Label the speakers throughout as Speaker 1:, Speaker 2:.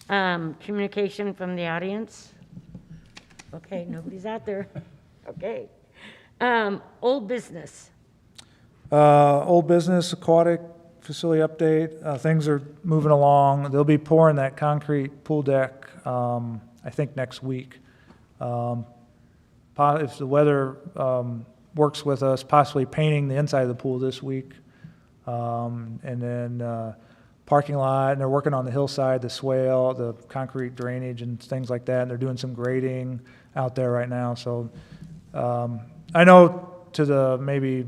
Speaker 1: Communication from the audience? Okay, nobody's out there. Okay. Old business.
Speaker 2: Old business, aquatic facility update, things are moving along. They'll be pouring that concrete pool deck, I think next week. If the weather works with us, possibly painting the inside of the pool this week. And then parking lot, and they're working on the hillside, the swale, the concrete drainage and things like that. And they're doing some grading out there right now. So I know to the maybe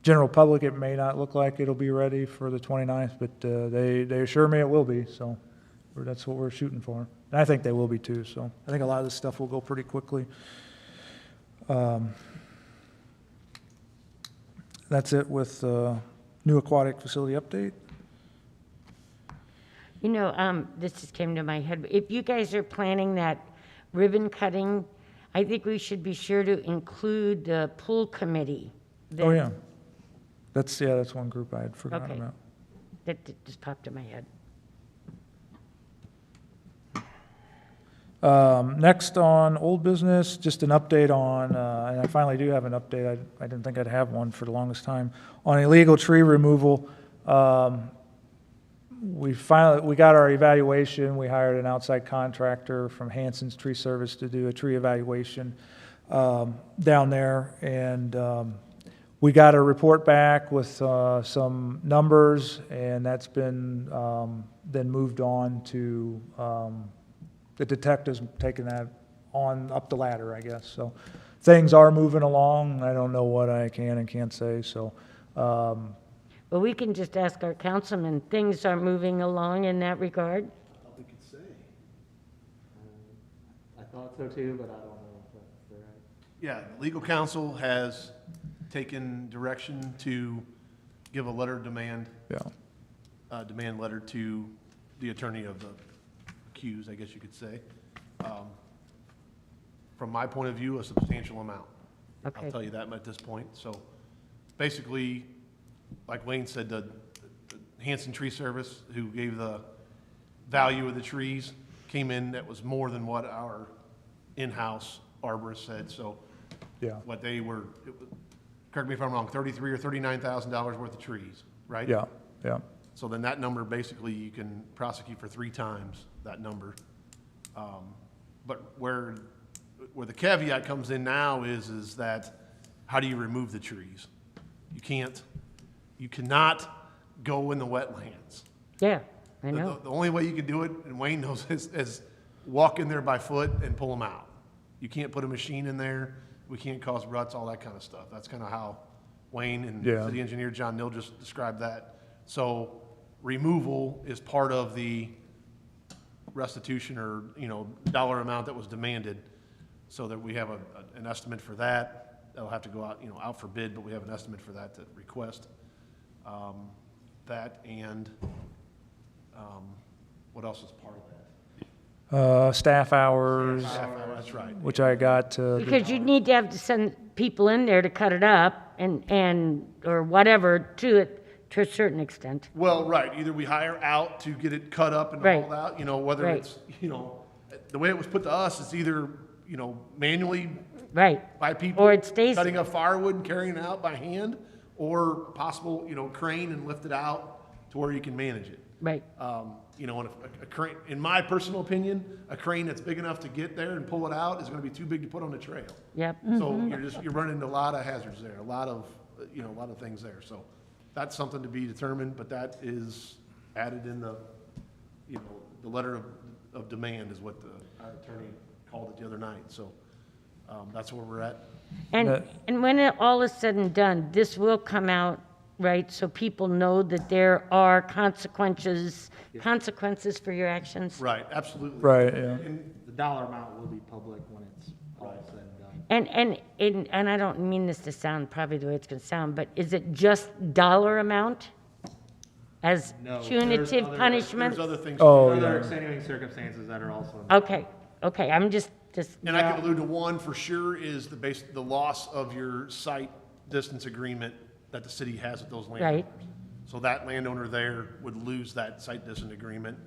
Speaker 2: general public, it may not look like it'll be ready for the 29th, but they assure me it will be. So that's what we're shooting for. And I think they will be too. So I think a lot of this stuff will go pretty quickly. That's it with new aquatic facility update.
Speaker 1: You know, this just came to my head. If you guys are planning that ribbon cutting, I think we should be sure to include the pool committee.
Speaker 2: Oh, yeah. That's one group I had forgotten
Speaker 1: Okay.
Speaker 2: about.
Speaker 1: That just popped in my head.
Speaker 2: Next on old business, just an update on, and I finally do have an update. I didn't think I'd have one for the longest time, on illegal tree removal. We got our evaluation. We hired an outside contractor from Hanson's Tree Service to do a tree evaluation down there, and we got a report back with some numbers, and that's been then moved on to the detectives taking that on up the ladder, I guess. So things are moving along. I don't know what I can and can't say. So.
Speaker 1: Well, we can just ask our councilman, things are moving along in that regard?
Speaker 3: All we could say.
Speaker 4: I thought so too, but I don't know if that's right.
Speaker 3: Yeah, legal counsel has taken direction to give a letter of demand, demand letter to the attorney of the accused, I guess you could say. From my point of view, a substantial amount.
Speaker 1: Okay.
Speaker 3: I'll tell you that at this point. So basically, like Wayne said, the Hanson Tree Service, who gave the value of the trees, came in that was more than what our in-house arborist said. So
Speaker 2: Yeah.
Speaker 3: what they were, correct me if I'm wrong, $33,000 or $39,000 worth of trees, right?
Speaker 2: Yeah. Yeah.
Speaker 3: So then that number, basically, you can prosecute for 3 times that number. But where the caveat comes in now is that how do you remove the trees? You cannot go in the wetlands.
Speaker 1: Yeah, I know.
Speaker 3: The only way you can do it, and Wayne knows, is walk in there by foot and pull them out. You can't put a machine in there. We can't cause ruts, all that kind of stuff. That's kind of how Wayne and city engineer John Neal just described that. So removal is part of the restitution or, dollar amount that was demanded, so that we have an estimate for that. That'll have to go out, out for bid, but we have an estimate for that to request. That and what else is part of that?
Speaker 2: Staff hours,
Speaker 3: That's right.
Speaker 2: which I got to.
Speaker 1: Because you need to have to send people in there to cut it up and or whatever to it to a certain extent.
Speaker 3: Well, right, either we hire out to get it cut up and
Speaker 1: Right.
Speaker 3: hauled out, whether
Speaker 1: Right.
Speaker 3: it's, the way it was put to us, it's either, manually
Speaker 1: Right.
Speaker 3: by people.
Speaker 1: Or it stays-
Speaker 3: Cutting up firewood and carrying it out by hand, or possible, crane and lift it out to where you can manage it.
Speaker 1: Right.
Speaker 3: And a crane, in my personal opinion, a crane that's big enough to get there and pull it out is gonna be too big to put on the trail.
Speaker 1: Yep.
Speaker 3: So you're running into a lot of hazards there, a lot of things there. So that's something to be determined, but that is added in the, the letter of demand is what our attorney called it the other night. So that's where we're at.
Speaker 1: And when it all is said and done, this will come out, right? So people know that there are consequences for your actions.
Speaker 3: Right, absolutely.
Speaker 2: Right, yeah.
Speaker 3: And
Speaker 4: The dollar amount will be public when it's all said and done.
Speaker 1: And I don't mean this to sound probably the way it's going to sound, but is it just dollar amount as
Speaker 4: No,
Speaker 1: punitive
Speaker 4: there's other-
Speaker 1: punishment?
Speaker 3: there's other things.
Speaker 2: Oh,
Speaker 4: Further
Speaker 2: yeah.
Speaker 4: extenuating circumstances that are also.
Speaker 1: Okay, I'm just,
Speaker 3: And I can allude to one for sure is the loss of your site distance agreement that the city has with those landowners.
Speaker 1: Right.
Speaker 3: So that landowner there would lose that site distance agreement.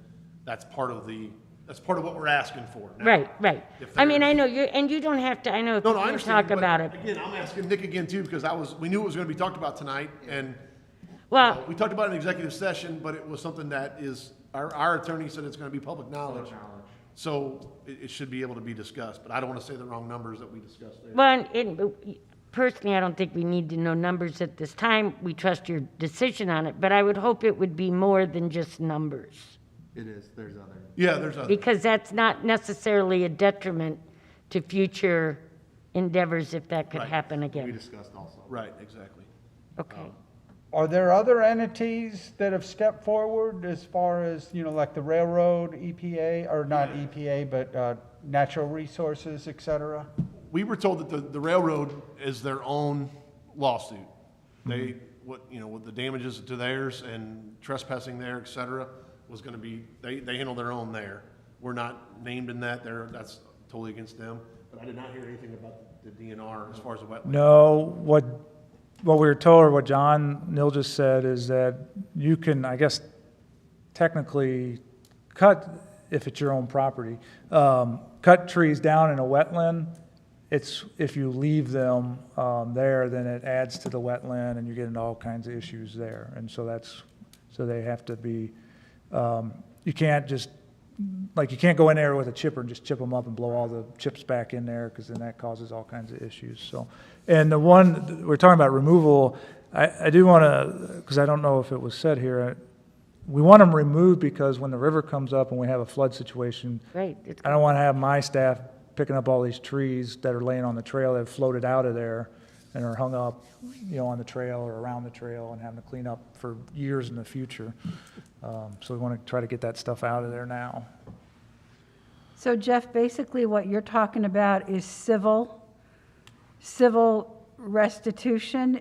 Speaker 3: That's part of what we're asking for. Now,
Speaker 1: Right.
Speaker 3: if
Speaker 1: I mean,
Speaker 3: there-
Speaker 1: I know you don't have to, I know if
Speaker 3: No,
Speaker 1: you
Speaker 3: no, I
Speaker 1: can
Speaker 3: understand.
Speaker 1: talk
Speaker 3: but
Speaker 1: about it.
Speaker 3: Again, I'm asking Nick again too, because we knew it was gonna be talked about tonight, and
Speaker 1: Well,
Speaker 3: we talked about it in executive session, but it was something that is, our attorney said it's gonna be public knowledge. So it should be able to be discussed, but I don't wanna say the wrong numbers that we discussed there.
Speaker 1: well, personally, I don't think we need to know numbers at this time. We trust your decision on it, but I would hope it would be more than just numbers,
Speaker 4: It is, there's other.
Speaker 3: Yeah, there's other.
Speaker 1: because that's not necessarily a detriment to future endeavors if that could
Speaker 3: Right.
Speaker 1: happen
Speaker 4: We
Speaker 1: again.
Speaker 4: discussed also.
Speaker 3: Right, exactly.
Speaker 1: Okay.
Speaker 5: Are there other entities that have stepped forward as far as, like the railroad, EPA, or not EPA, but natural resources, et cetera?
Speaker 3: We were told that the railroad is their own lawsuit. They, with the damages to theirs and trespassing there, et cetera, was gonna be, they handle their own there. We're not named in that, that's totally against them, but I did not hear anything about the DNR as far as the wetland.
Speaker 2: No, what we were told, or what John Neal just said, is that you can, I guess, technically cut, if it's your own property, cut trees down in a wetland. It's, if you leave them there, then it adds to the wetland and you get into all kinds of issues there. And so so they have to be, you can't just, you can't go in there with a chipper and just chip them up and blow all the chips back in there, because then that causes all kinds of issues, so. And the one, we're talking about removal, I do want to, because I don't know if it was said here, we want them removed because when the river comes up and we have a flood situation,
Speaker 1: Right.
Speaker 2: I don't want to have my staff picking up all these trees that are laying on the trail that have floated out of there and are hung up, on the trail or around the trail, and having to clean up for years in the future. So we want to try to get that stuff out of there now.
Speaker 6: So Jeff, basically what you're talking about is civil restitution?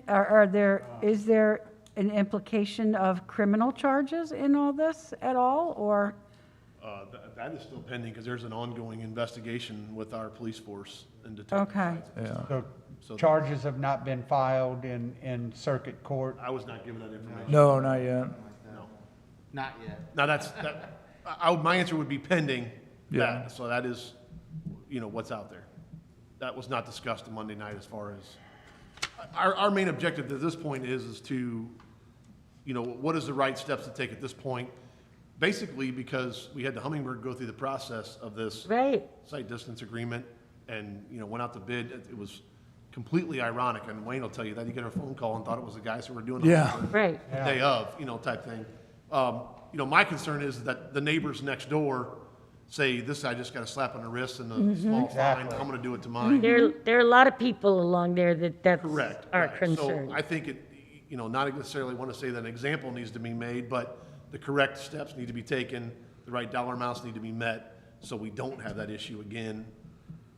Speaker 6: Is there an implication of criminal charges in all this at all, or?
Speaker 3: That is still pending, because there's an ongoing investigation with our police force and detectives.
Speaker 6: Okay.
Speaker 2: Yeah.
Speaker 5: So charges have not been filed in circuit court?
Speaker 3: I was not given that information.
Speaker 2: No, not yet.
Speaker 3: No.
Speaker 4: Not yet.
Speaker 3: Now, my answer would be pending
Speaker 2: Yeah.
Speaker 3: that, so that is, what's out there. That was not discussed on Monday night as far as, our main objective at this point is to, what is the right steps to take at this point? Basically, because we had the Hummingbird go through the process of this
Speaker 1: Right.
Speaker 3: site distance agreement and, went out to bid. It was completely ironic, and Wayne will tell you that. He got a phone call and thought it was the guys who were doing the
Speaker 2: Yeah.
Speaker 3: Hummingbird
Speaker 1: Right.
Speaker 3: the day of, type thing. My concern is that the neighbors next door say, this guy just got a slap on the wrist and a small fine, I'm gonna do it to mine.
Speaker 1: There are a lot of people along there that's
Speaker 3: Correct.
Speaker 1: our
Speaker 3: right.
Speaker 1: concern.
Speaker 3: So I think it, not necessarily want to say that an example needs to be made, but the correct steps need to be taken, the right dollar amounts need to be met, so we don't have that issue again.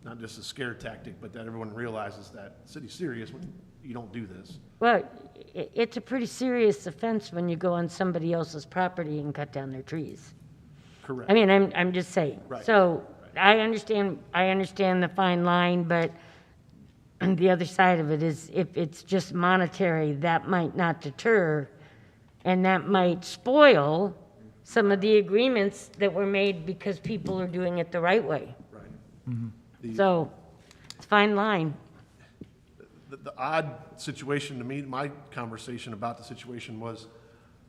Speaker 3: Not just a scare tactic, but that everyone realizes that the city's serious when you don't do this.
Speaker 1: Well, it's a pretty serious offense when you go on somebody else's property and cut down their trees.
Speaker 3: Correct.
Speaker 1: I mean, I'm just saying.
Speaker 3: Right.
Speaker 1: So I understand the fine line, but the other side of it is if it's just monetary, that might not deter, and that might spoil some of the agreements that were made because people are doing it the right way.
Speaker 3: Right.
Speaker 1: So it's a fine line.
Speaker 3: The odd situation to me, my conversation about the situation was,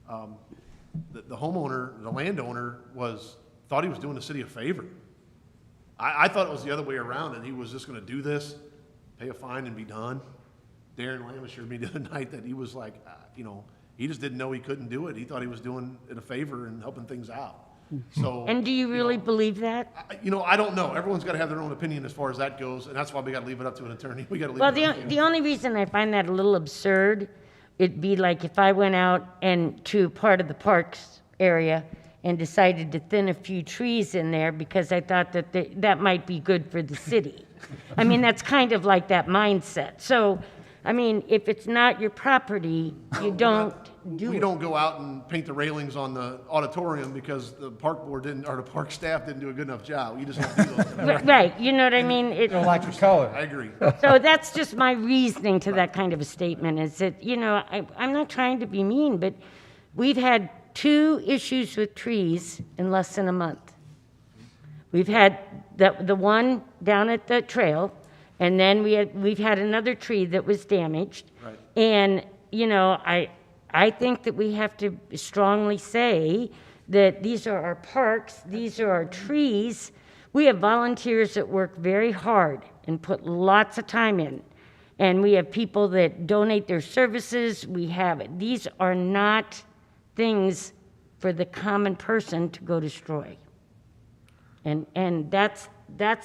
Speaker 3: the homeowner, the landowner thought he was doing the city a favor. I thought it was the other way around, and he was just gonna do this, pay a fine and be done. Darren Lamb assured me the other night that he was like, he just didn't know he couldn't do it. He thought he was doing it a favor and helping things out. So.
Speaker 1: And do you really believe that?
Speaker 3: I don't know. Everyone's gotta have their own opinion as far as that goes, and that's why we gotta leave it up to an attorney. We gotta leave it
Speaker 1: Well,
Speaker 3: up to
Speaker 1: the only reason I find that a little absurd, it'd be like if I went out to part of the parks area and decided to thin a few trees in there because I thought that that might be good for the city. I mean, that's kind of like that mindset. So, I mean, if it's not your property, you don't do
Speaker 3: We
Speaker 1: it.
Speaker 3: don't go out and paint the railings on the auditorium because the park board or the park staff didn't do a good enough job. You just don't do those things.
Speaker 1: Right, you know what I mean?
Speaker 5: Don't like the color.
Speaker 3: I agree.
Speaker 1: So that's just my reasoning to that kind of a statement, is that, I'm not trying to be mean, but we've had 2 issues with trees in less than a month. We've had the one down at the trail, and then we've had another tree that was damaged.
Speaker 3: Right.
Speaker 1: And, you know, I think that we have to strongly say that these are our parks, these are our trees. We have volunteers that work very hard and put lots of time in. And we have people that donate their services. These are not things for the common person to go destroy. And that's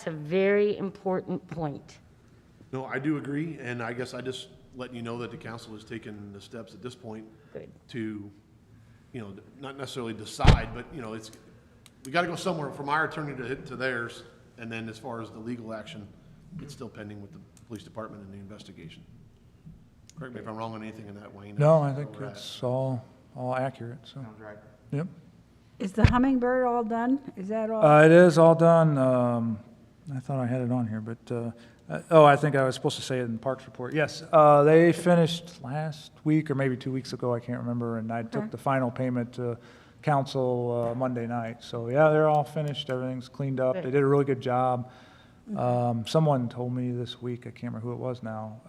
Speaker 1: a very important point.
Speaker 3: No, I do agree, and I guess I just letting you know that the council has taken the steps at this point
Speaker 1: Good.
Speaker 3: to, you know, not necessarily decide, but, you know, we gotta go somewhere from our attorney to theirs, and then as far as the legal action, it's still pending with the police department and the investigation. Correct me if I'm wrong on anything in that, Wayne.
Speaker 2: No, I
Speaker 3: That's
Speaker 2: think
Speaker 3: where we're at.
Speaker 2: it's all accurate, so,
Speaker 4: Sounds right.
Speaker 2: yep.
Speaker 6: Is the hummingbird all done? Is that all?
Speaker 2: It is all done. I thought I had it on here, but, I think I was supposed to say it in the Parks report. Yes, they finished last week or maybe 2 weeks ago, I can't remember, and I took
Speaker 6: Okay.
Speaker 2: the final payment to council Monday night. So, yeah, they're all finished, everything's cleaned up. They did a really good job. Someone told me this week, I can't remember who it was now,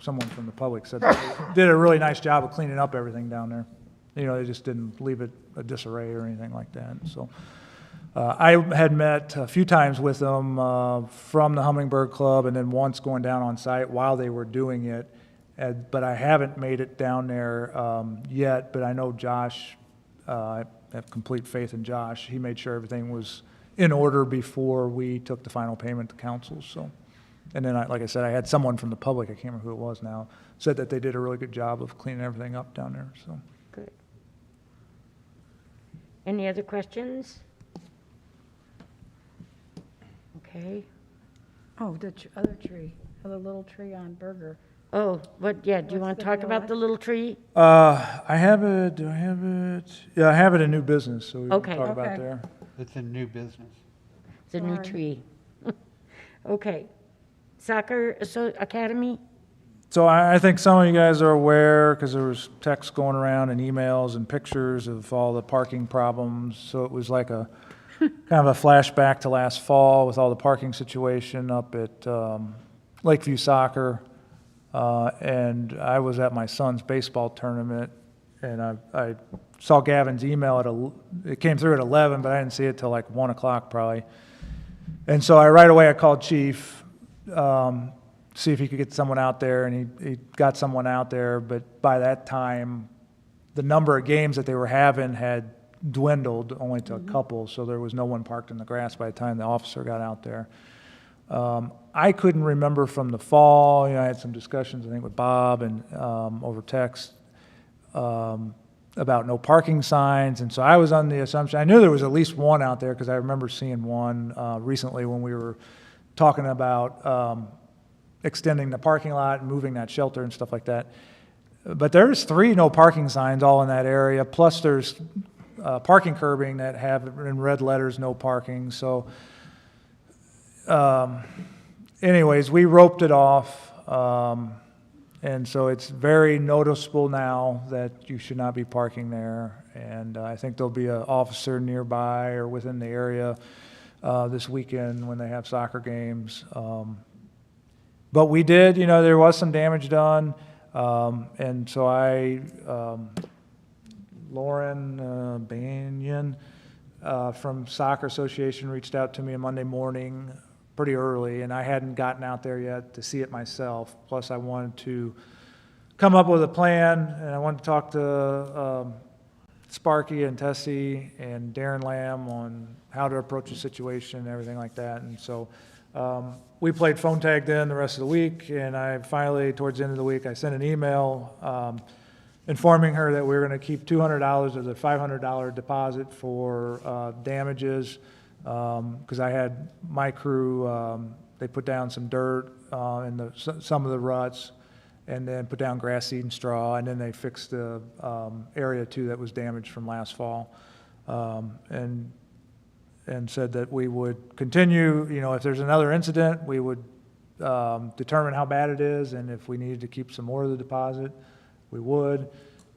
Speaker 2: someone from the public said they did a really nice job of cleaning up everything down there. You know, they just didn't leave it a disarray or anything like that, so. I had met a few times with them from the Hummingbird Club and then once going down on site while they were doing it. But I haven't made it down there yet, but I know Josh, I have complete faith in Josh. He made sure everything was in order before we took the final payment to council, so. And then, like I said, I had someone from the public, I can't remember who it was now, said that they did a really good job of cleaning everything up down there, so.
Speaker 1: Good. Any other questions? Okay.
Speaker 6: Oh, the other tree, the little tree on Burger.
Speaker 1: Oh, do you
Speaker 6: What's
Speaker 1: want
Speaker 6: the
Speaker 1: to talk
Speaker 6: deal
Speaker 1: about
Speaker 6: with-
Speaker 1: the little tree?
Speaker 2: I have it, do I have it? Yeah, I have it in new business, so we can
Speaker 1: Okay.
Speaker 2: talk about
Speaker 6: Okay.
Speaker 2: there.
Speaker 5: It's a new business.
Speaker 1: It's a new
Speaker 6: Sorry.
Speaker 1: tree. Okay. Soccer Academy?
Speaker 2: So I think some of you guys are aware, because there was texts going around and emails and pictures of all the parking problems. So it was like a kind of a flashback to last fall with all the parking situation up at Lakeview Soccer. And I was at my son's baseball tournament, and I saw Gavin's email it came through at 11, but I didn't see it till like 1 o'clock probably. And so right away I called Chief, see if he could get someone out there, and he got someone out there, but by that time, the number of games that they were having had dwindled only to a couple, so there was no one parked in the grass by the time the officer got out there. I couldn't remember from the fall, you know, I had some discussions, I think, with Bob and over text about no parking signs, and so I was on the assumption, I knew there was at least one out there, because I remember seeing one recently when we were talking about extending the parking lot and moving that shelter and stuff like that. But there's 3 no parking signs all in that area, plus there's parking curbing that have in red letters, no parking, so anyways, we roped it off, and so it's very noticeable now that you should not be parking there, and I think there'll be an officer nearby or within the area this weekend when they have soccer games. But we did, you know, there was some damage done, and so Lauren Banyan from Soccer Association reached out to me on Monday morning pretty early, and I hadn't gotten out there yet to see it myself. Plus, I wanted to come up with a plan, and I wanted to talk to Sparky and Tessie and Darren Lamb on how to approach the situation and everything like that. And so we played phone tag then the rest of the week, and I finally, towards the end of the week, I sent an email informing her that we were going to keep $200 of the $500 deposit for damages, because I had my crew, they put down some dirt in some of the ruts, and then put down grass seed and straw, and then they fixed the area too that was damaged from last fall, and said that we would continue, you know, if there's another incident, we would determine how bad it is, and if we needed to keep some more of the deposit, we would.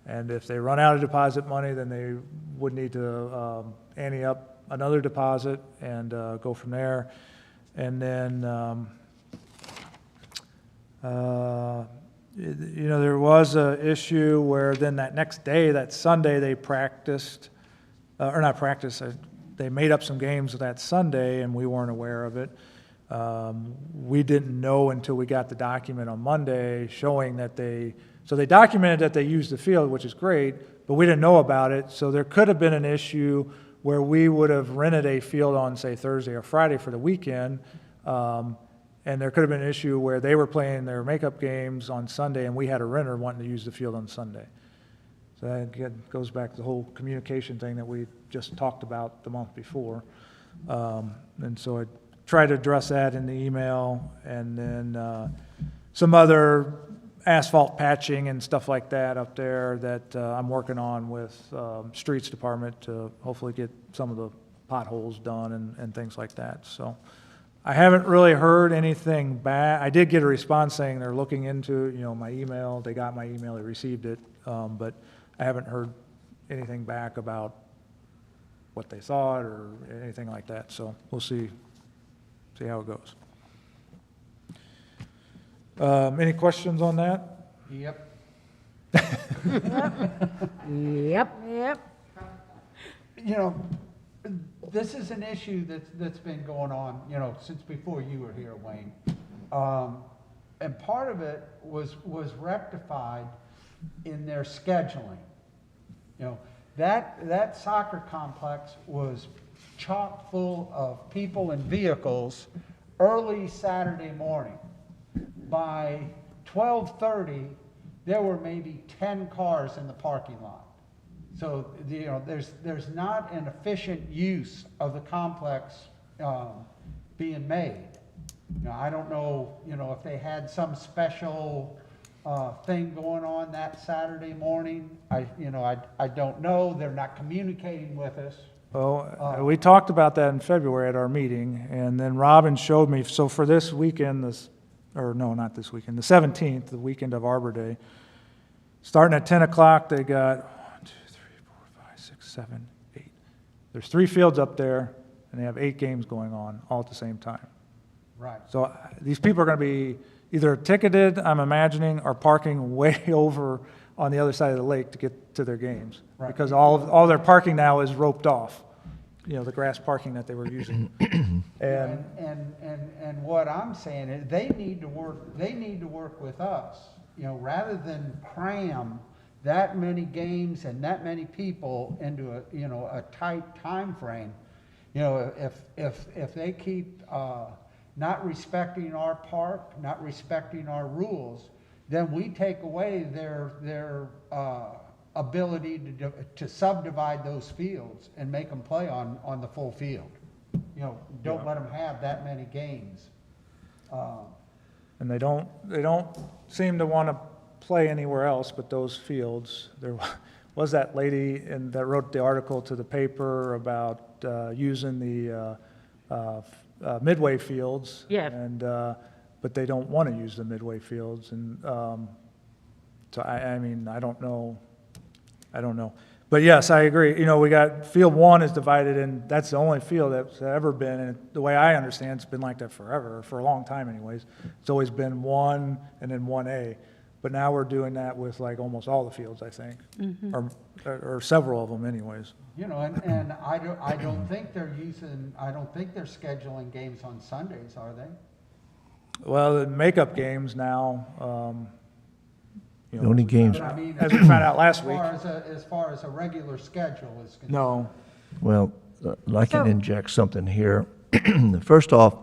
Speaker 2: And if they run out of deposit money, then they would need to ante up another deposit and go from there. And then, there was a issue where then that next day, that Sunday, they practiced, or not practiced, they made up some games that Sunday, and we weren't aware of it. We didn't know until we got the document on Monday showing that so they documented that they used the field, which is great, but we didn't know about it. So there could have been an issue where we would have rented a field on, say, Thursday or Friday for the weekend. And there could have been an issue where they were playing their makeup games on Sunday and we had a renter wanting to use the field on Sunday. So that again goes back to the whole communication thing that we just talked about the month before. And so I tried to address that in the email, and then some other asphalt patching and stuff like that up there that I'm working on with Streets Department to hopefully get some of the potholes done and things like that. So I haven't really heard anything back. I did get a response saying they're looking into, my email. They got my email, they received it, but I haven't heard anything back about what they thought or anything like that. So we'll see how it goes. Any questions on that?
Speaker 5: Yep.
Speaker 1: Yep.
Speaker 6: Yep.
Speaker 5: This is an issue that's been going on, since before you were here, Wayne. And part of it was rectified in their scheduling. That soccer complex was chock full of people and vehicles early Saturday morning. By 12:30, there were maybe 10 cars in the parking lot. So, there's not an efficient use of the complex being made. I don't know, if they had some special thing going on that Saturday morning. I don't know. They're not communicating with us.
Speaker 2: Well, we talked about that in February at our meeting, and then Robin showed me, so for this weekend, not this weekend, the 17th, the weekend of Arbor Day, starting at 10 o'clock, they got 1, 2, 3, 4, 5, 6, 7, 8. There's 3 fields up there, and they have 8 games going on all at the same time.
Speaker 5: Right.
Speaker 2: So these people are going to be either ticketed, I'm imagining, or parking way over on the other side of the lake to get to their games.
Speaker 5: Right.
Speaker 2: Because all their parking now is roped off, the grass parking that they were using.
Speaker 5: And what I'm saying is they need to work with us, rather than cram that many games and that many people into a tight time frame. If they keep not respecting our park, not respecting our rules, then we take away their ability to subdivide those fields and make them play on the full field. Don't let them have that many games.
Speaker 2: And they don't seem to want to play anywhere else but those fields. There was that lady that wrote the article to the paper about using the midway fields.
Speaker 1: Yeah.
Speaker 2: But they don't want to use the midway fields, and so I don't know. But yes, I agree. We got field 1 is divided, and that's the only field that's ever been, and the way I understand, it's been like that forever, for a long time anyways. It's always been 1 and then 1A. But now we're doing that with like almost all the fields, I think, or several of them anyways.
Speaker 5: And I don't think they're scheduling games on Sundays, are they?
Speaker 2: Well, the makeup games now,
Speaker 7: The only games,
Speaker 5: But I mean,
Speaker 2: as we found out last week.
Speaker 5: As far as a regular schedule is concerned.
Speaker 2: No.
Speaker 7: well, I can
Speaker 6: So-
Speaker 7: inject something here. First off,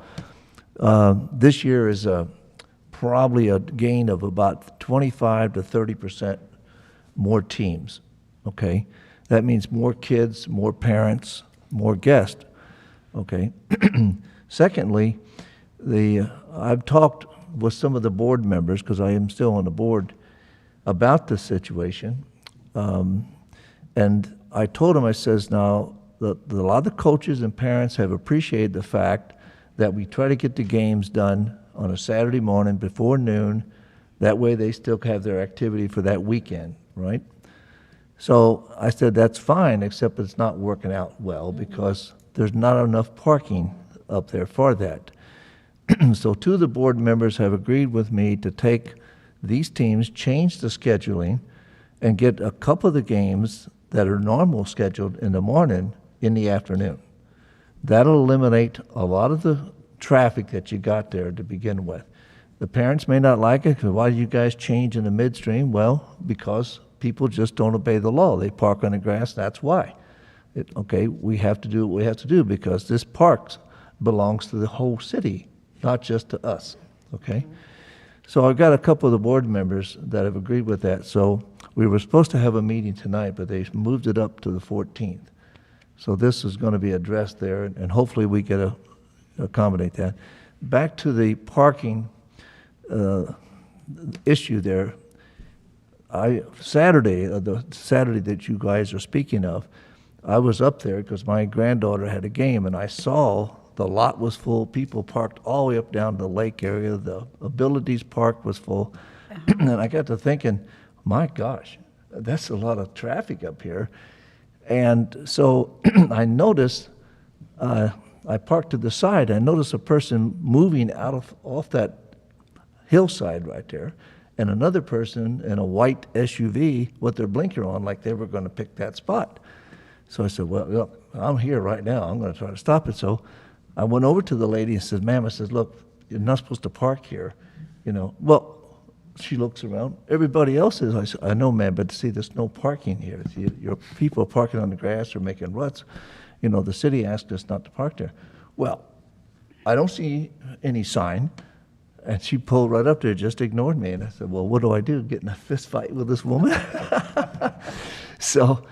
Speaker 7: this year is probably a gain of about 25 to 30% more teams, okay? That means more kids, more parents, more guests, okay? Secondly, I've talked with some of the board members, because I am still on the board, about this situation. And I told them, I says, now, a lot of the coaches and parents have appreciated the fact that we try to get the games done on a Saturday morning before noon. That way they still have their activity for that weekend, right? So I said, that's fine, except it's not working out well because there's not enough parking up there for that. So two of the board members have agreed with me to take these teams, change the scheduling, and get a couple of the games that are normal scheduled in the morning in the afternoon. That'll eliminate a lot of the traffic that you got there to begin with. The parents may not like it, because why do you guys change in the midstream? Well, because people just don't obey the law. They park on the grass, that's why. Okay, we have to do what we have to do because this park belongs to the whole city, not just to us, okay? So I've got a couple of the board members that have agreed with that. So we were supposed to have a meeting tonight, but they moved it up to the 14th. So this is going to be addressed there, and hopefully we get to accommodate that. Back to the parking issue there. Saturday, the Saturday that you guys are speaking of, I was up there because my granddaughter had a game, and I saw the lot was full. People parked all the way up down to the lake area. The Abilities Park was full. And I got to thinking, my gosh, that's a lot of traffic up here. And so I noticed, I parked to the side. I noticed a person moving off that hillside right there, and another person in a white SUV with their blinker on, like they were going to pick that spot. So I said, well, look, I'm here right now. I'm going to try to stop it. So I went over to the lady and said, ma'am, I said, look, you're not supposed to park here. You know, well, she looks around. Everybody else is. I said, I know, ma'am, but see, there's no parking here. Your people are parking on the grass or making ruts. You know, the city asked us not to park there. Well, I don't see any sign. And she pulled right up there, just ignored me. And I said, well, what do I do? Get in a fist fight with this woman? So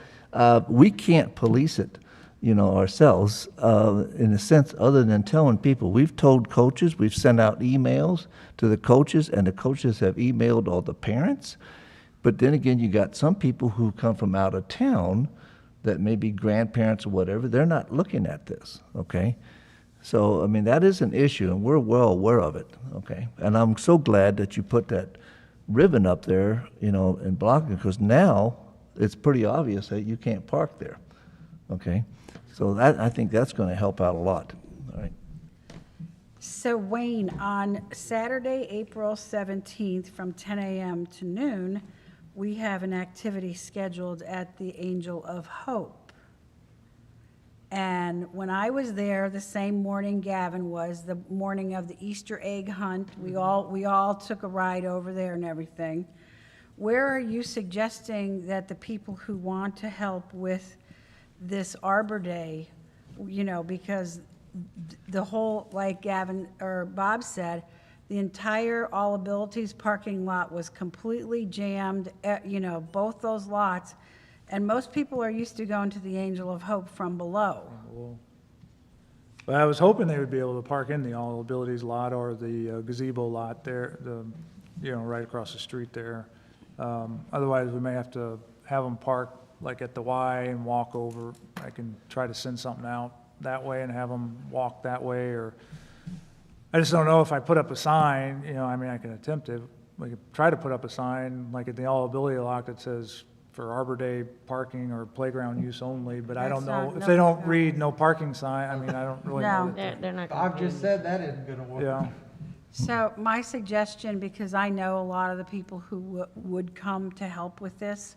Speaker 7: we can't police it, you know, ourselves in a sense other than telling people. We've told coaches, we've sent out emails to the coaches, and the coaches have emailed all the parents. But then again, you got some people who come from out of town that may be grandparents or whatever. They're not looking at this, okay? So, I mean, that is an issue, and we're well aware of it, okay? And I'm so glad that you put that ribbon up there, you know, and blocking, because now it's pretty obvious that you can't park there, okay? So that, I think that's going to help out a lot, all right?
Speaker 6: So Wayne, on Saturday, April 17th, from 10 a.m. to noon, we have an activity scheduled at the Angel of Hope. And when I was there, the same morning Gavin was, the morning of the Easter egg hunt, we all took a ride over there and everything. Where are you suggesting that the people who want to help with this Arbor Day, you know, because the whole, like Gavin or Bob said, the entire All Abilities parking lot was completely jammed, you know, both those lots. And most people are used to going to the Angel of Hope from below.
Speaker 2: But I was hoping they would be able to park in the All Abilities lot or the gazebo lot there, you know, right across the street there. Otherwise, we may have to have them park like at the Y and walk over. I can try to send something out that way and have them walk that way, or I just don't know if I put up a sign, you know, I mean, I can attempt it. We could try to put up a sign like at the All Ability lot that says for Arbor Day parking or playground use only, but I don't know. If they don't read no parking sign, I mean, I don't really know.
Speaker 6: No.
Speaker 1: They're not
Speaker 5: Bob
Speaker 1: gonna
Speaker 5: just said that isn't gonna work.
Speaker 2: Yeah,
Speaker 6: So my suggestion, because I know a lot of the people who would come to help with this,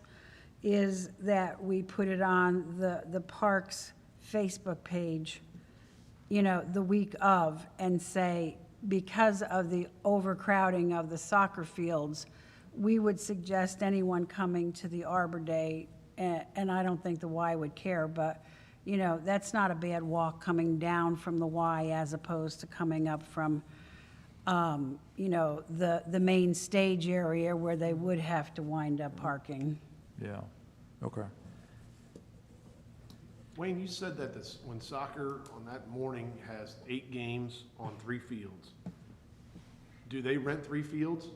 Speaker 6: is that we put it on the park's Facebook page, you know, the week of, and say, because of the overcrowding of the soccer fields, we would suggest anyone coming to the Arbor Day, and I don't think the Y would care, but, you know, that's not a bad walk coming down from the Y as opposed to coming up from, you know, the main stage area where they would have to wind up parking.
Speaker 2: yeah, okay.
Speaker 3: Wayne, you said that when soccer on that morning has 8 games on 3 fields, do they rent 3 fields?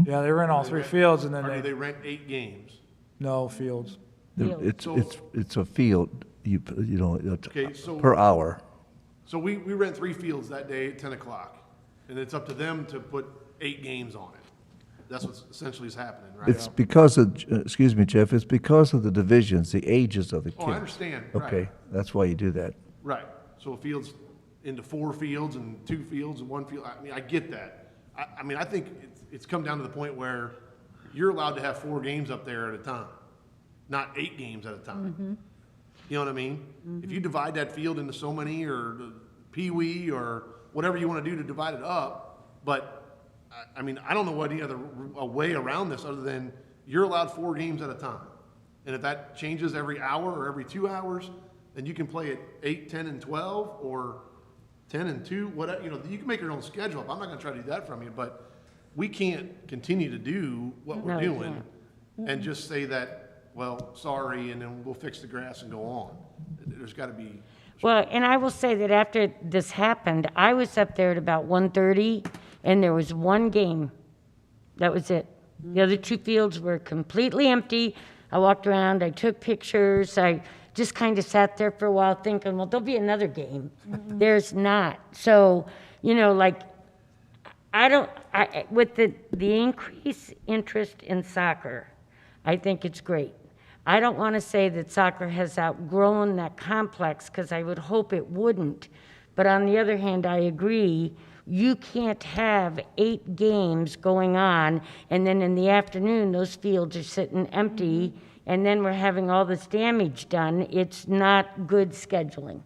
Speaker 2: Yeah, they rent all 3 fields and then
Speaker 3: Or do they rent 8 games?
Speaker 2: no fields.
Speaker 7: It's a field, you know,
Speaker 3: Okay, so-
Speaker 7: per hour.
Speaker 3: So we rent 3 fields that day at 10 o'clock, and it's up to them to put 8 games on it. That's what essentially is happening, right?
Speaker 7: It's because of, excuse me, Jeff, it's because of the divisions, the ages of the kids.
Speaker 3: Oh, I understand, right.
Speaker 7: Okay, that's why you do that.
Speaker 3: Right, so a field's into 4 fields and 2 fields and 1 field, I mean, I get that. I mean, I think it's come down to the point where you're allowed to have 4 games up there at a time, not 8 games at a time. You know what I mean? If you divide that field into so many, or the pee-wee, or whatever you want to do to divide it up, but, I mean, I don't know what any other a way around this other than you're allowed 4 games at a time. And if that changes every hour or every 2 hours, then you can play at 8, 10, and 12, or 10 and 2, whatever, you know, you can make your own schedule up. I'm not gonna try to do that from you, but we can't continue to do what we're
Speaker 1: No, you
Speaker 3: doing and just say that, well, sorry, and then we'll fix the grass and go on. There's gotta be,
Speaker 1: Well, and I will say that after this happened, I was up there at about 1:30, and there was 1 game. That was it. The other 2 fields were completely empty. I walked around, I took pictures, I just kind of sat there for a while thinking, well, there'll be another game. There's not. So, you know, like, with the increased interest in soccer, I think it's great. I don't want to say that soccer has outgrown that complex, because I would hope it wouldn't. But on the other hand, I agree, you can't have 8 games going on, and then in the afternoon, those fields are sitting empty, and then we're having all this damage done. It's not good scheduling.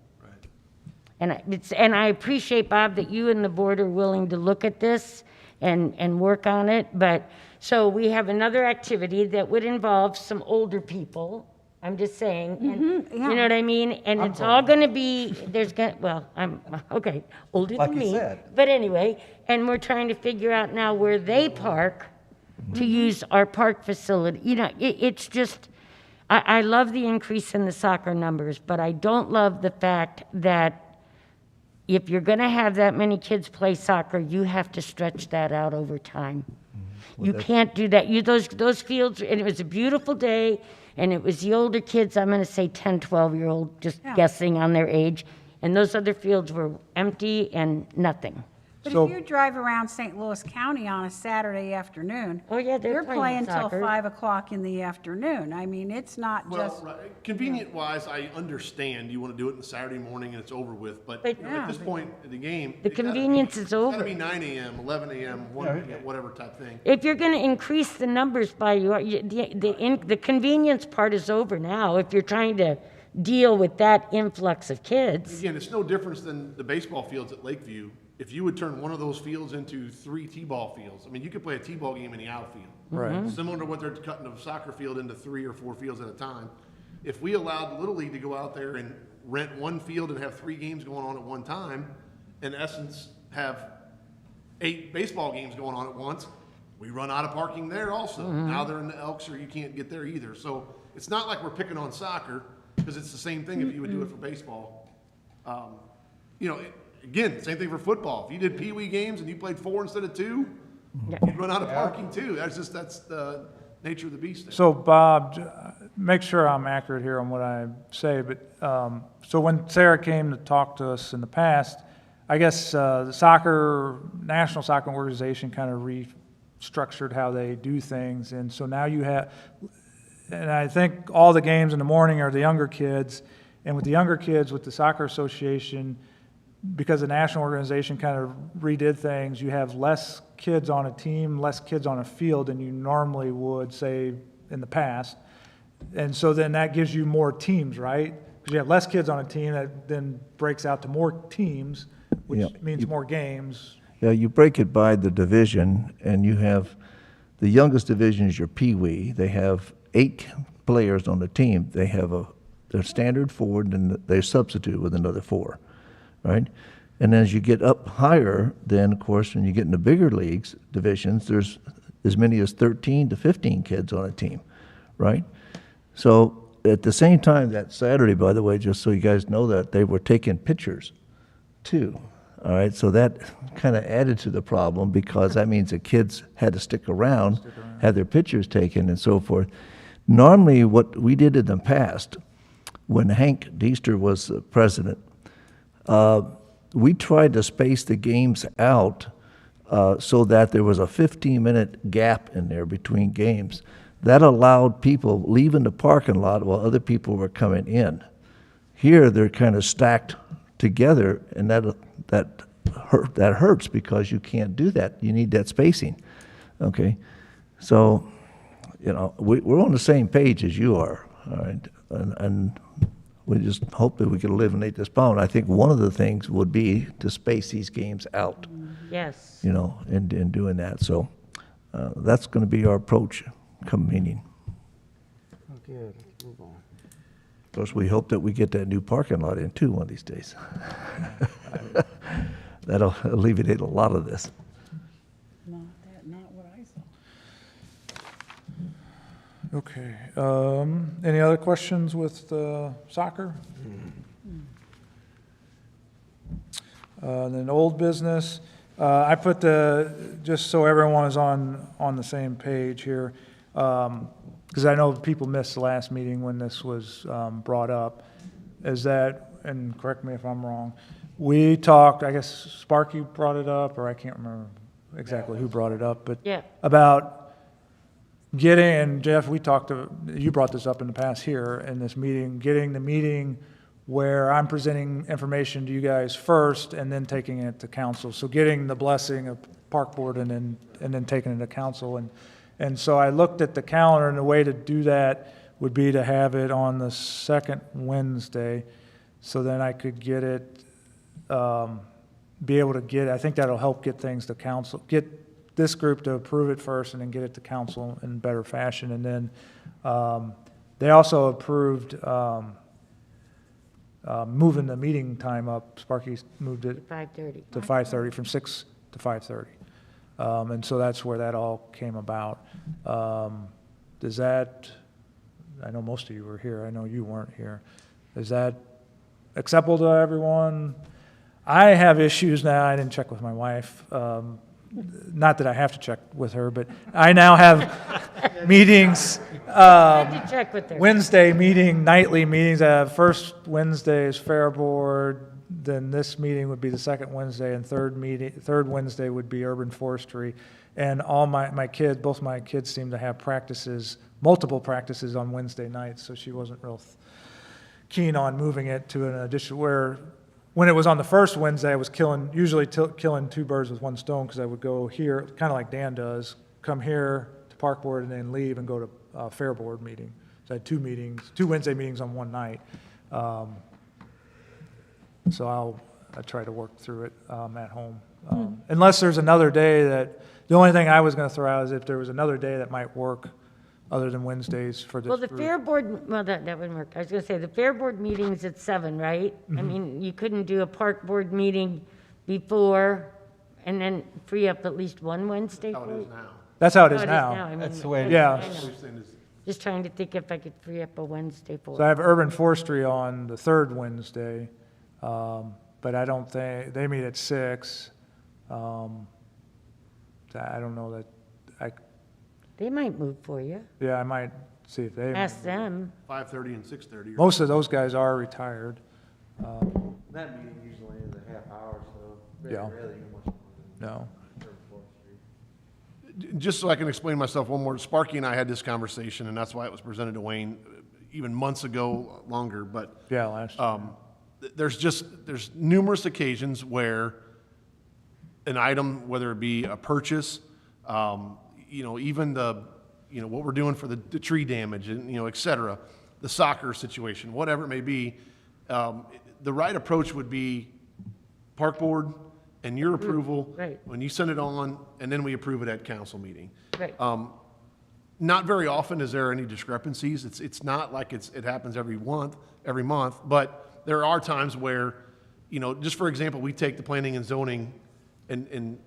Speaker 1: And I appreciate, Bob, that you and the board are willing to look at this and work on it. But, so we have another activity that would involve some older people. I'm just saying, and, you know what I mean? And it's all gonna be, well, I'm, okay, older
Speaker 4: Like
Speaker 1: than
Speaker 4: you
Speaker 1: me.
Speaker 4: said.
Speaker 1: But anyway, and we're trying to figure out now where they park to use our park facility. You know, it's just, I love the increase in the soccer numbers, but I don't love the fact that if you're going to have that many kids play soccer, you have to stretch that out over time. You can't do that. Those fields, and it was a beautiful day, and it was the older kids, I'm going to say 10, 12-year-old, just guessing on their age, and those other fields were empty and nothing.
Speaker 6: But
Speaker 2: So-
Speaker 6: if you drive around St. Louis County on a Saturday afternoon,
Speaker 1: Oh, yeah, they're playing
Speaker 6: till
Speaker 1: soccer.
Speaker 6: 5 o'clock in the afternoon. I mean, it's not
Speaker 3: well,
Speaker 6: just,
Speaker 3: right, convenient wise, I understand you wanna do it on Saturday morning and it's over with, but
Speaker 1: But-
Speaker 3: you know, at this point in the game.
Speaker 1: The
Speaker 3: it gotta be-
Speaker 1: convenience is
Speaker 3: It's
Speaker 1: over.
Speaker 3: gotta be 9 AM, 11 AM, 1 PM, whatever type thing.
Speaker 1: If you're going to increase the numbers by the convenience part is over now, if you're trying to deal with that influx of kids.
Speaker 3: Again, it's no difference than the baseball fields at Lakeview. If you would turn one of those fields into 3 T-ball fields, I mean, you could play a T-ball game in the outfield.
Speaker 2: Right.
Speaker 3: Similar to what they're cutting a soccer field into 3 or 4 fields at a time. If we allowed the Little League to go out there and rent 1 field and have 3 games going on at one time, in essence, have 8 baseball games going on at once, we run out of parking there also. Now they're in the Elks, or you can't get there either. So it's not like we're picking on soccer, because it's the same thing if you would do it for baseball. You know, again, same thing for football. If you did pee-wee games and you played 4 instead of 2, you'd run out of parking too. That's the nature of the beast there.
Speaker 2: So Bob, make sure I'm accurate here on what I say, but, so when Sarah came to talk to us in the past, I guess, the National Soccer Organization kind of restructured how they do things, and so now you have, and I think all the games in the morning are the younger kids, and with the younger kids, with the Soccer Association, because the national organization kind of redid things, you have less kids on a team, less kids on a field than you normally would, say, in the past. And so then that gives you more teams, right? Because you have less kids on a team, that then breaks out to more teams, which
Speaker 7: Yeah.
Speaker 2: means more games.
Speaker 7: Yeah, you break it by the division, and you have, the youngest division is your Pee-wee. They have 8 players on the team. They have their standard forward, and they substitute with another 4, right? And as you get up higher, then, of course, when you get in the bigger leagues, divisions, there's as many as 13 to 15 kids on a team, right? So at the same time, that Saturday, by the way, just so you guys know that, they were taking pictures too. All right, so that kind of added to the problem, because that means the kids had to stick around, have their pictures taken and so forth. Normally, what we did in the past, when Hank Deester was the president, we tried to space the games out so that there was a 15-minute gap in there between games. That allowed people leaving the parking lot while other people were coming in. Here, they're kind of stacked together, and that hurts because you can't do that. You need that spacing, okay? So, you know, we're on the same page as you are, all right? And we just hope that we can eliminate this problem. I think one of the things would be to space these games out,
Speaker 1: Yes.
Speaker 7: you know, in doing that. So that's going to be our approach come meeting.
Speaker 4: Okay, let's move on.
Speaker 7: Of course, we hope that we get that new parking lot in too one of these days. That'll alleviate a lot of this.
Speaker 6: Not what I saw.
Speaker 2: Okay, any other questions with soccer? Then old business, I put just so everyone is on the same page here, because I know people missed the last meeting when this was brought up, is that, and correct me if I'm wrong, we talked, I guess Sparky brought it up, or I can't remember exactly who brought it up, but
Speaker 1: Yeah.
Speaker 2: about getting, and Jeff, you brought this up in the past here in this meeting, getting the meeting where I'm presenting information to you guys first and then taking it to council. So getting the blessing of park board and then taking it to council. And so I looked at the calendar, and the way to do that would be to have it on the second Wednesday. So then I could get it, be able to get, I think that'll help get things to council, get this group to approve it first and then get it to council in better fashion. And then they also approved moving the meeting time up. Sparky moved it
Speaker 1: 5:30.
Speaker 2: to 5:30, from 6 to 5:30. And so that's where that all came about. Does that, I know most of you were here, I know you weren't here. Is that acceptable to everyone? I have issues now, I didn't check with my wife, not that I have to check with her, but I now have meetings,
Speaker 1: Had to check with her.
Speaker 2: Wednesday meeting, nightly meetings. First Wednesday is Fair Board, then this meeting would be the second Wednesday, and third Wednesday would be Urban Forestry. And all my kids, both my kids seem to have practices, multiple practices on Wednesday nights, so she wasn't real keen on moving it to an addition where, when it was on the first Wednesday, I was usually killing two birds with one stone, because I would go here, kind of like Dan does, come here to Park Board and then leave and go to Fair Board meeting. So I had two Wednesday meetings on one night. So I'll try to work through it at home. Unless there's another day the only thing I was going to throw out is if there was another day that might work other than Wednesdays for this
Speaker 1: Well, the
Speaker 2: group.
Speaker 1: Fair Board, well, that wouldn't work. I was going to say, the Fair Board meeting's at 7, right? I mean, you couldn't do a Park Board meeting before and then free up at least one Wednesday
Speaker 3: How
Speaker 1: for
Speaker 3: it
Speaker 1: it?
Speaker 3: is now.
Speaker 2: That's how it
Speaker 1: Oh,
Speaker 2: is
Speaker 1: it is
Speaker 2: now.
Speaker 1: I mean,
Speaker 5: That's the way it
Speaker 2: Yeah.
Speaker 1: I know.
Speaker 3: Saying is-
Speaker 1: Just trying to think if I could free up a Wednesday for
Speaker 2: So I
Speaker 1: it.
Speaker 2: have Urban Forestry on the third Wednesday, but I don't think, they meet at 6. I don't know that,
Speaker 1: They might move for you.
Speaker 2: yeah, I might see if they,
Speaker 1: Ask them.
Speaker 3: 5:30 and 6:30.
Speaker 2: most of those guys are retired.
Speaker 4: That meeting usually is a half hour, so very
Speaker 2: Yeah.
Speaker 4: rarely you're much more than
Speaker 2: No.
Speaker 4: Urban Forestry.
Speaker 3: Just so I can explain myself one more, Sparky and I had this conversation, and that's why it was presented to Wayne even months ago, longer, but
Speaker 2: Yeah, last year.
Speaker 3: there's numerous occasions where an item, whether it be a purchase, even what we're doing for the tree damage and, et cetera, the soccer situation, whatever it may be, the right approach would be Park Board and your approval.
Speaker 1: Right.
Speaker 3: When you send it on, and then we approve it at council meeting.
Speaker 1: Right.
Speaker 3: Not very often is there any discrepancies. It's not like it happens every month, but there are times where, just for example, we take the planning and zoning and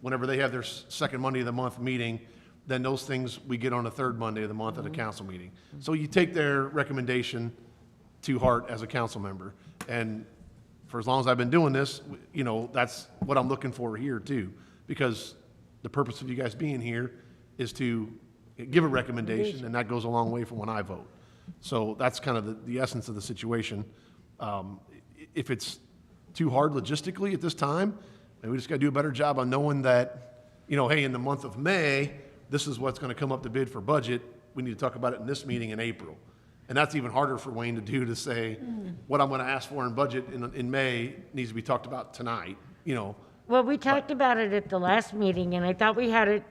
Speaker 3: whenever they have their second Monday of the month meeting, then those things we get on the third Monday of the month at a council meeting. So you take their recommendation to heart as a council member. And for as long as I've been doing this, that's what I'm looking for here too. Because the purpose of you guys being here is to give a recommendation, and that goes a long way for when I vote. So that's kind of the essence of the situation. If it's too hard logistically at this time, And we just gotta do a better job on knowing that, you know, hey, in the month of May, this is what's gonna come up to bid for budget. We need to talk about it in this meeting in April. And that's even harder for Wayne to do, to say, what I'm gonna ask for in budget in May needs to be talked about tonight, you know.
Speaker 1: Well, we talked about it at the last meeting, and I thought we had it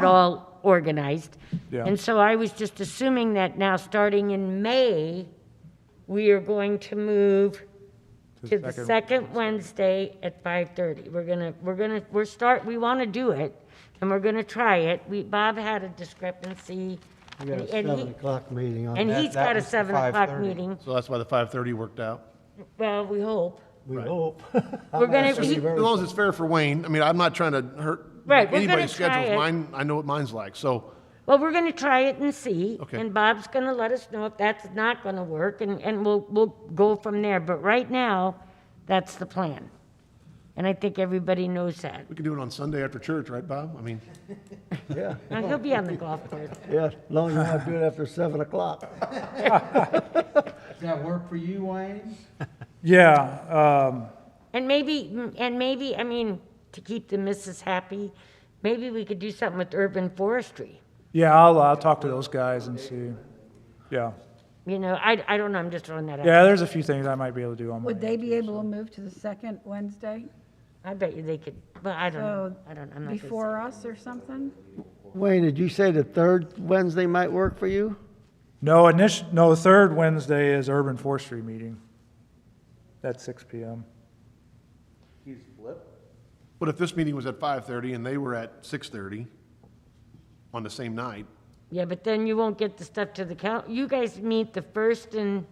Speaker 1: all organized.
Speaker 2: Yeah.
Speaker 1: And so I was just assuming that now, starting in May, we are going to move to the second Wednesday at 5:30. We want to do it, and we're gonna try it. Bob had a discrepancy.
Speaker 8: We got a
Speaker 1: and he-
Speaker 8: 7 o'clock meeting on
Speaker 1: And
Speaker 8: that.
Speaker 1: he's got a
Speaker 5: was the
Speaker 1: 7 o'clock
Speaker 5: 5:30.
Speaker 1: meeting.
Speaker 3: So that's why the 5:30 worked out.
Speaker 1: Well, we hope.
Speaker 8: We hope.
Speaker 1: We're gonna,
Speaker 3: As long as it's fair for Wayne. I mean, I'm not trying to hurt
Speaker 1: Right, we're gonna
Speaker 3: anybody's
Speaker 1: try
Speaker 3: schedules.
Speaker 1: it.
Speaker 3: Mine, I know what mine's like, so,
Speaker 1: well, we're gonna try it and see.
Speaker 3: Okay.
Speaker 1: And Bob's gonna let us know if that's not gonna work, and we'll go from there. But right now, that's the plan. And I think everybody knows that.
Speaker 3: we can do it on Sunday after church, right, Bob? I mean,
Speaker 8: Yeah,
Speaker 1: Now, he'll be on the golf course.
Speaker 8: yeah, as long as you want to do it after 7 o'clock.
Speaker 5: Does that work for you, Wayne?
Speaker 2: Yeah,
Speaker 1: And maybe, I mean, to keep the missus happy, maybe we could do something with urban forestry.
Speaker 2: yeah, I'll talk to those guys and see. Yeah,
Speaker 1: You know, I don't know, I'm just throwing that out.
Speaker 2: yeah, there's a few things I might be able to do on my
Speaker 6: Would they
Speaker 2: end.
Speaker 6: be able to move to the second Wednesday?
Speaker 1: I bet you they could, but I don't know.
Speaker 6: So
Speaker 1: I'm not gonna say.
Speaker 6: before us or something?
Speaker 8: Wayne, did you say the third Wednesday might work for you?
Speaker 2: No, the third Wednesday is urban forestry meeting. That's 6 PM.
Speaker 3: but if this meeting was at 5:30 and they were at 6:30 on the same night,
Speaker 1: Yeah, but then you won't get the stuff to the you guys meet the first and,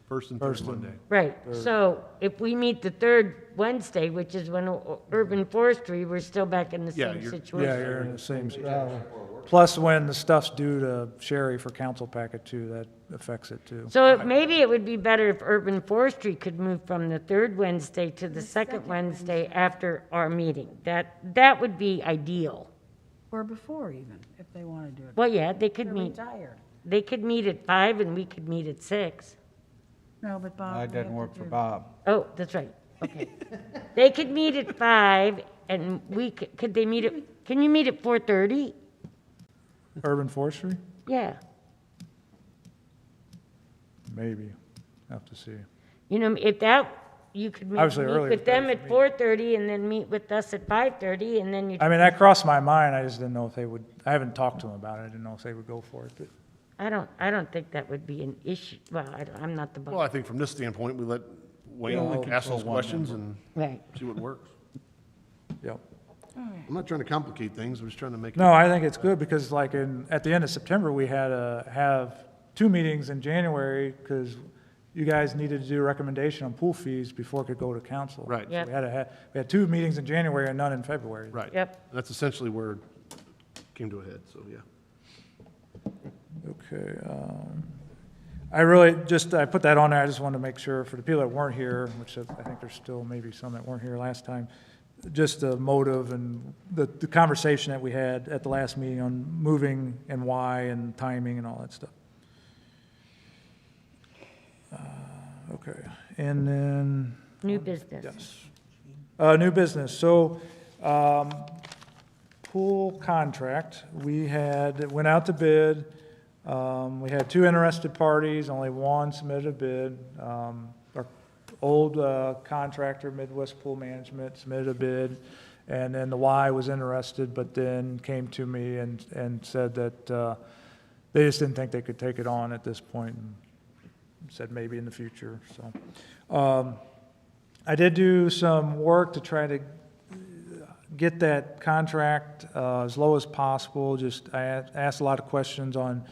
Speaker 3: first and third Monday.
Speaker 1: right. So if we meet the third Wednesday, which is when urban forestry, we're still back in the
Speaker 3: Yeah,
Speaker 1: same
Speaker 3: you're-
Speaker 1: situation.
Speaker 2: Yeah, you're in the same situation. Plus, when the stuff's due to Sherry for council packet too, that affects it too.
Speaker 1: So maybe it would be better if urban forestry could move from the third Wednesday to the second Wednesday after our meeting. That would be ideal.
Speaker 6: Or before even, if they want to do it.
Speaker 1: Well, yeah, they could
Speaker 6: They're
Speaker 1: meet,
Speaker 6: retired.
Speaker 1: they could meet at 5 and we could meet at 6.
Speaker 6: No, but Bob.
Speaker 5: That
Speaker 6: we
Speaker 5: doesn't
Speaker 6: have
Speaker 5: work
Speaker 6: to
Speaker 5: for
Speaker 6: do-
Speaker 5: Bob.
Speaker 1: Oh, that's right, okay. They could meet at 5 and could they meet can you meet at 4:30?
Speaker 2: Urban forestry?
Speaker 1: Yeah.
Speaker 2: Maybe. Have to see.
Speaker 1: You know, if that, you could meet
Speaker 2: Obviously, earlier
Speaker 1: with
Speaker 2: is
Speaker 1: them
Speaker 2: better
Speaker 1: at
Speaker 2: for me.
Speaker 1: 4:30 and then meet with us at 5:30 and then you,
Speaker 2: I mean, that crossed my mind. I just didn't know if they would, I haven't talked to them about it. I didn't know if they would go for it, but.
Speaker 1: I don't think that would be an issue. Well, I'm not the
Speaker 3: Well, I
Speaker 1: boss.
Speaker 3: think from this standpoint, we let
Speaker 2: Yeah,
Speaker 3: Wayne
Speaker 2: we'll
Speaker 3: ask those
Speaker 5: control one
Speaker 3: questions and
Speaker 1: Right.
Speaker 3: see what works.
Speaker 2: Yep.
Speaker 3: I'm not trying to complicate things, I'm just trying to make.
Speaker 2: No, I think it's good because like at the end of September, we had to have 2 meetings in January because you guys needed to do a recommendation on pool fees before it could go to council.
Speaker 3: Right.
Speaker 2: So
Speaker 1: Yep.
Speaker 2: we had 2 meetings in January and none in February.
Speaker 3: Right.
Speaker 1: Yep.
Speaker 3: That's essentially where it came to a head, so, yeah.
Speaker 2: Okay. I put that on there. I just wanted to make sure for the people that weren't here, which I think there's still maybe some that weren't here last time, just the motive and the conversation that we had at the last meeting on moving and why and timing and all that stuff. Okay, and then,
Speaker 1: New business.
Speaker 2: yes. New business, so, pool contract, went out to bid. We had 2 interested parties, only 1 submitted a bid. Our old contractor, Midwest Pool Management, submitted a bid, and then the Y was interested, but then came to me and said that they just didn't think they could take it on at this point, and said maybe in the future, so. I did do some work to try to get that contract as low as possible. I asked a lot of questions on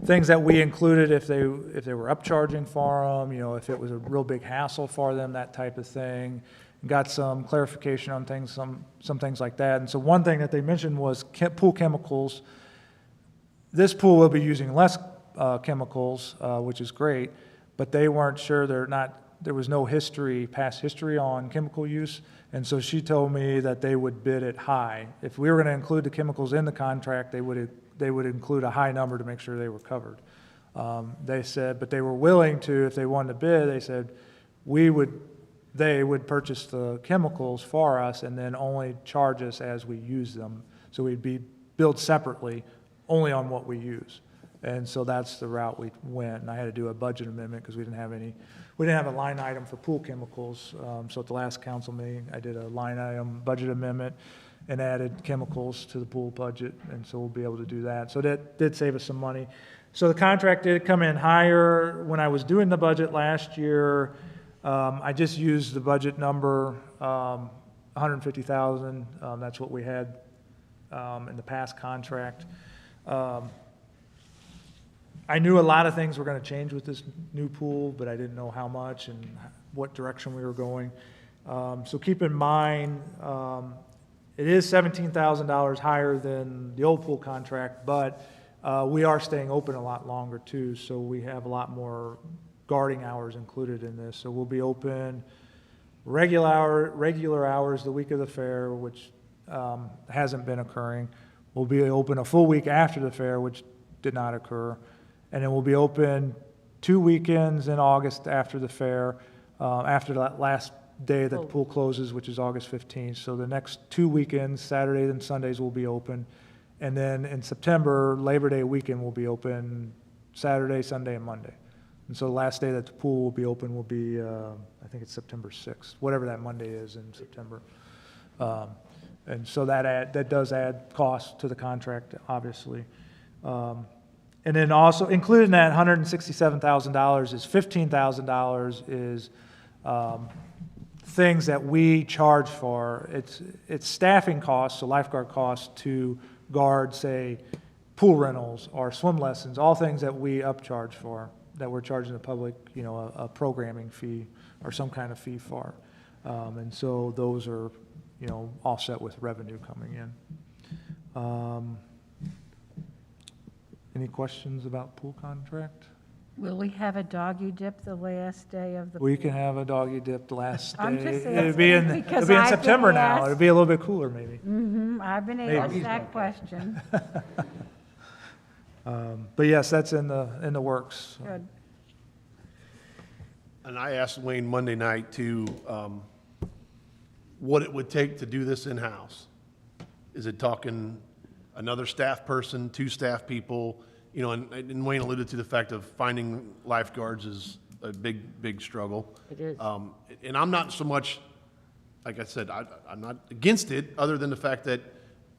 Speaker 2: things that we included, if they were upcharging for them, if it was a real big hassle for them, that type of thing. Got some clarification on things, some things like that. And so one thing that they mentioned was pool chemicals. This pool will be using less chemicals, which is great, but they weren't sure, there was no past history on chemical use, and so she told me that they would bid it high. If we were going to include the chemicals in the contract, they would include a high number to make sure they were covered. They said, but they were willing to, if they wanted to bid, they said, we would they would purchase the chemicals for us and then only charge us as we use them. So we'd be billed separately, only on what we use. And so that's the route we went. And I had to do a budget amendment because we didn't have a line item for pool chemicals. So at the last council meeting, I did a line item budget amendment and added chemicals to the pool budget. And so we'll be able to do that. So that did save us some money. So the contract did come in higher. When I was doing the budget last year, I just used the budget number, 150,000. That's what we had in the past contract. I knew a lot of things were going to change with this new pool, but I didn't know how much and what direction we were going. So keep in mind, it is $17,000 higher than the old pool contract, but we are staying open a lot longer too, so we have a lot more guarding hours included in this. So we'll be open regular hours the week of the fair, which hasn't been occurring. We'll be open a full week after the fair, which did not occur. And then we'll be open 2 weekends in August after the fair, after that last day that the pool closes, which is August 15th. So the next 2 weekends, Saturdays and Sundays, will be open. And then in September, Labor Day weekend will be open Saturday, Sunday, and Monday. And so the last day that the pool will be open will be, I think it's September 6th, whatever that Monday is in September. And so that does add cost to the contract, obviously. And then also included in that $167,000 is $15,000 is things that we charge for. It's staffing costs, so lifeguard costs to guard, say, pool rentals or swim lessons, all things that we upcharge for, that we're charging the public, a programming fee or some kind of fee for. And so those are, offset with revenue coming in. Any questions about pool contract?
Speaker 6: Will we have a doggy dip the last day of the?
Speaker 2: We can have a doggy dip the last day.
Speaker 6: I'm just
Speaker 2: It'll be
Speaker 6: asking because
Speaker 2: it'll be in
Speaker 6: I've been
Speaker 2: September now.
Speaker 6: asked.
Speaker 2: It'll be a little bit cooler maybe.
Speaker 6: I've been asked that question.
Speaker 2: But yes, that's in the works.
Speaker 6: Good.
Speaker 3: And I asked Wayne Monday night too, what it would take to do this in-house. Is it talking another staff person, 2 staff people? And Wayne alluded to the fact of finding lifeguards is a big struggle.
Speaker 1: It is.
Speaker 3: And I'm not so much, like I said, I'm not against it, other than the fact that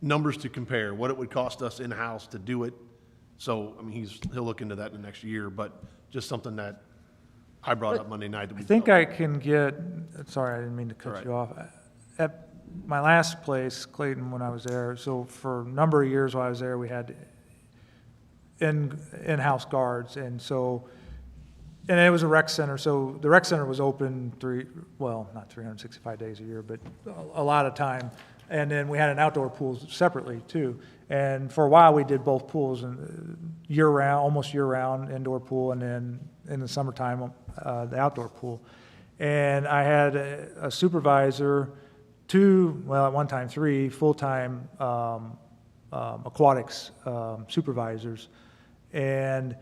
Speaker 3: numbers to compare, what it would cost us in-house to do it. So, he'll look into that in the next year, but just something that I brought up Monday night.
Speaker 2: I think I can get, sorry, I didn't mean to cut you off. At my last place, Clayton, when I was there, so for a number of years while I was there, we had in-house guards, and it was a rec center, so the rec center was open not 365 days a year, but a lot of time. And then we had an outdoor pool separately too. And for a while, we did both pools, year-round, almost year-round indoor pool, and then in the summertime, the outdoor pool. And I had a supervisor, 2, at one time 3 full-time aquatics supervisors. And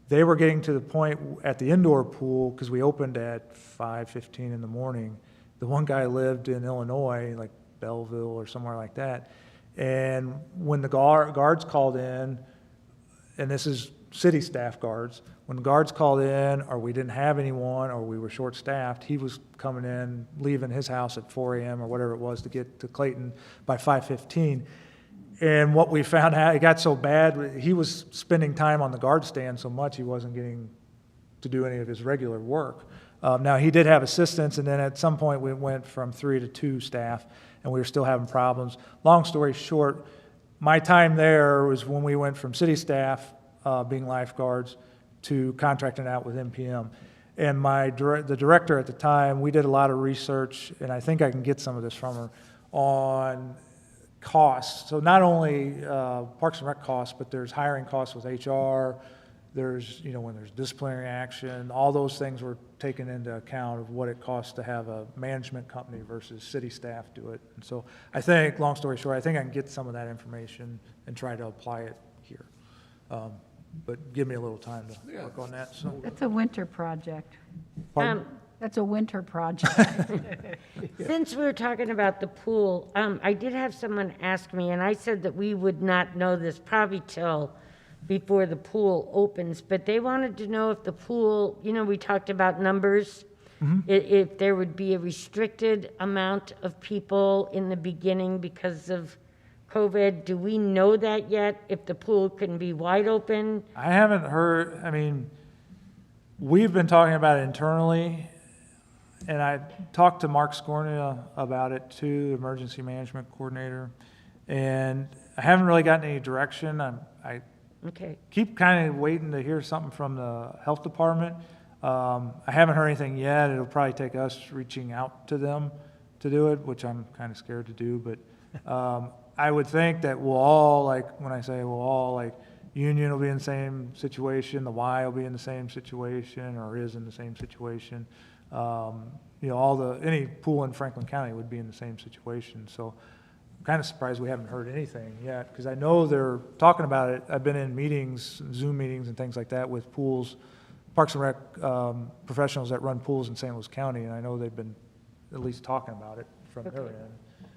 Speaker 2: they were getting to the point at the indoor pool, because we opened at 5:15 in the morning. The one guy lived in Illinois, like Belleville or somewhere like that. And when the guards called in, and this is city staff guards, when the guards called in, or we didn't have anyone, or we were short-staffed, he was coming in, leaving his house at 4 a.m. or whatever it was to get to Clayton by 5:15. And what we found out, it got so bad, he was spending time on the guard stand so much he wasn't getting to do any of his regular work. Now, he did have assistants, and then at some point we went from 3 to 2 staff, and we were still having problems. Long story short, my time there was when we went from city staff being lifeguards to contracting out with MPM. And the director at the time, we did a lot of research, and I think I can get some of this from her, on costs. So not only Parks and Rec costs, but there's hiring costs with HR, there's, when there's disciplinary action, all those things were taken into account of what it costs to have a management company versus city staff do it. And so I think, long story short, I think I can get some of that information and try to apply it here. But give me a little time to work on that. So,
Speaker 6: It's a winter project.
Speaker 2: pardon?
Speaker 6: That's a winter project.
Speaker 1: Since we were talking about the pool, I did have someone ask me, and I said that we would not know this probably till before the pool opens, but they wanted to know if the pool, we talked about numbers, if there would be a restricted amount of people in the beginning because of COVID. Do we know that yet, if the pool can be wide open?
Speaker 2: I haven't heard, I mean, we've been talking about it internally, and I talked to Mark Scornia about it too, the emergency management coordinator, and I haven't really gotten any direction. I
Speaker 1: Okay.
Speaker 2: keep kind of waiting to hear something from the health department. I haven't heard anything yet. It'll probably take us reaching out to them to do it, which I'm kind of scared to do, but I would think that we'll all, like, when I say we'll all, like, Union will be in the same situation, the Y will be in the same situation, or is in the same situation. Any pool in Franklin County would be in the same situation. So I'm kind of surprised we haven't heard anything yet, because I know they're talking about it. I've been in meetings, Zoom meetings and things like that with pools, Parks and Rec professionals that run pools in St. Louis County, and I know they've been at least talking about it from their end.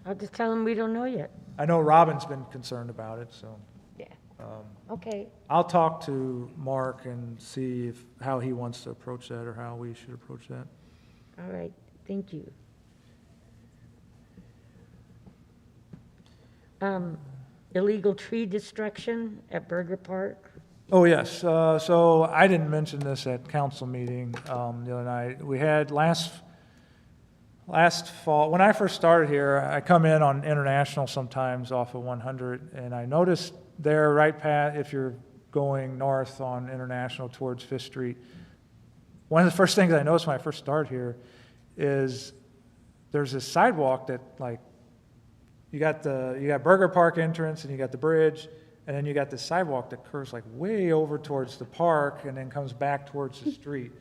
Speaker 1: I'll just tell them we don't know yet.
Speaker 2: I know Robin's been concerned about it, so
Speaker 1: Yeah. Okay.
Speaker 2: I'll talk to Mark and see how he wants to approach that, or how we should approach that.
Speaker 1: All right. Thank you. Illegal tree destruction at Burger Park.
Speaker 2: Oh, yes. So I didn't mention this at council meeting the other night. We had last fall, when I first started here, I come in on International sometimes off of 100, and I noticed there right past, if you're going north on International towards Fifth Street, one of the first things I noticed when I first started here is there's this sidewalk that, like, you got Burger Park entrance and you got the bridge, and then you got this sidewalk that curves like way over towards the park and then comes back towards the street.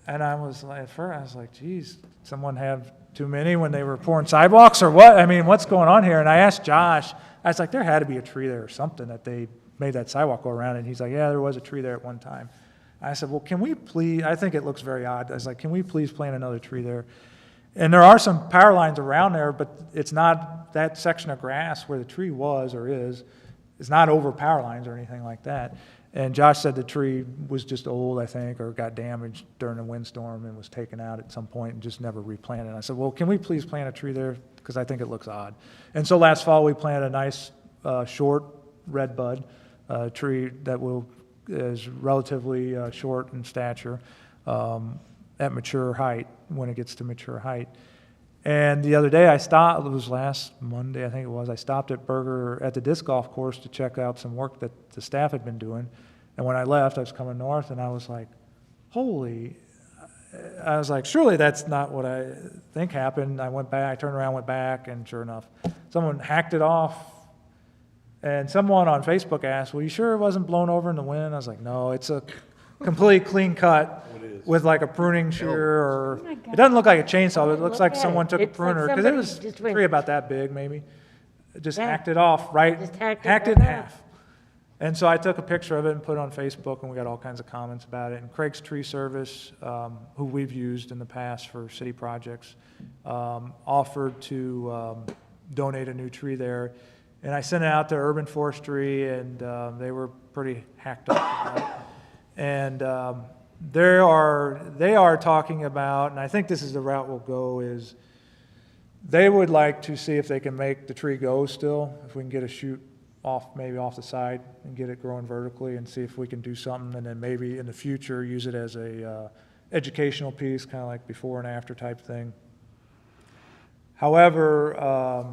Speaker 2: And I was like, at first I was like, geez, someone have too many when they were pouring sidewalks or what? I mean, what's going on here? And I asked Josh, I was like, there had to be a tree there or something that they made that sidewalk go around. And he's like, yeah, there was a tree there at one time. I said, well, can we please, I think it looks very odd. I was like, can we please plant another tree there? And there are some power lines around there, but it's not that section of grass where the tree was or is. It's not over power lines or anything like that. And Josh said the tree was just old, I think, or got damaged during a windstorm and was taken out at some point and just never replanted. And I said, well, can we please plant a tree there? Because I think it looks odd. And so last fall we planted a nice short red bud tree that is relatively short in stature at mature height, when it gets to mature height. And the other day I stopped, it was last Monday, I think it was, I stopped at Burger at the disc golf course to check out some work that the staff had been doing. And when I left, I was coming north and I was like, surely that's not what I think happened. I went back, I turned around, went back, and sure enough, someone hacked it off. And someone on Facebook asked, well, you sure it wasn't blown over in the wind? I was like, no, it's a complete clean cut with like a pruning shear, or it doesn't look like a chainsaw, but it looks like someone took a pruner, because it was a tree about that big maybe. Just hacked it off, right?
Speaker 1: Just hacked
Speaker 2: it
Speaker 1: it
Speaker 2: in
Speaker 1: right
Speaker 2: half. And so I took a picture of it and put it on Facebook, and we got all kinds of comments about it. And Craig's Tree Service, who we've used in the past for city projects, offered to donate a new tree there. And I sent it out to Urban Forestry, and they were pretty hacked up about it. And they are talking about, and I think this is the route we'll go, is they would like to see if they can make the tree go still, if we can get a shoot maybe off the side and get it growing vertically, and see if we can do something, and then maybe in the future use it as a educational piece, kind of like before and after type thing. However,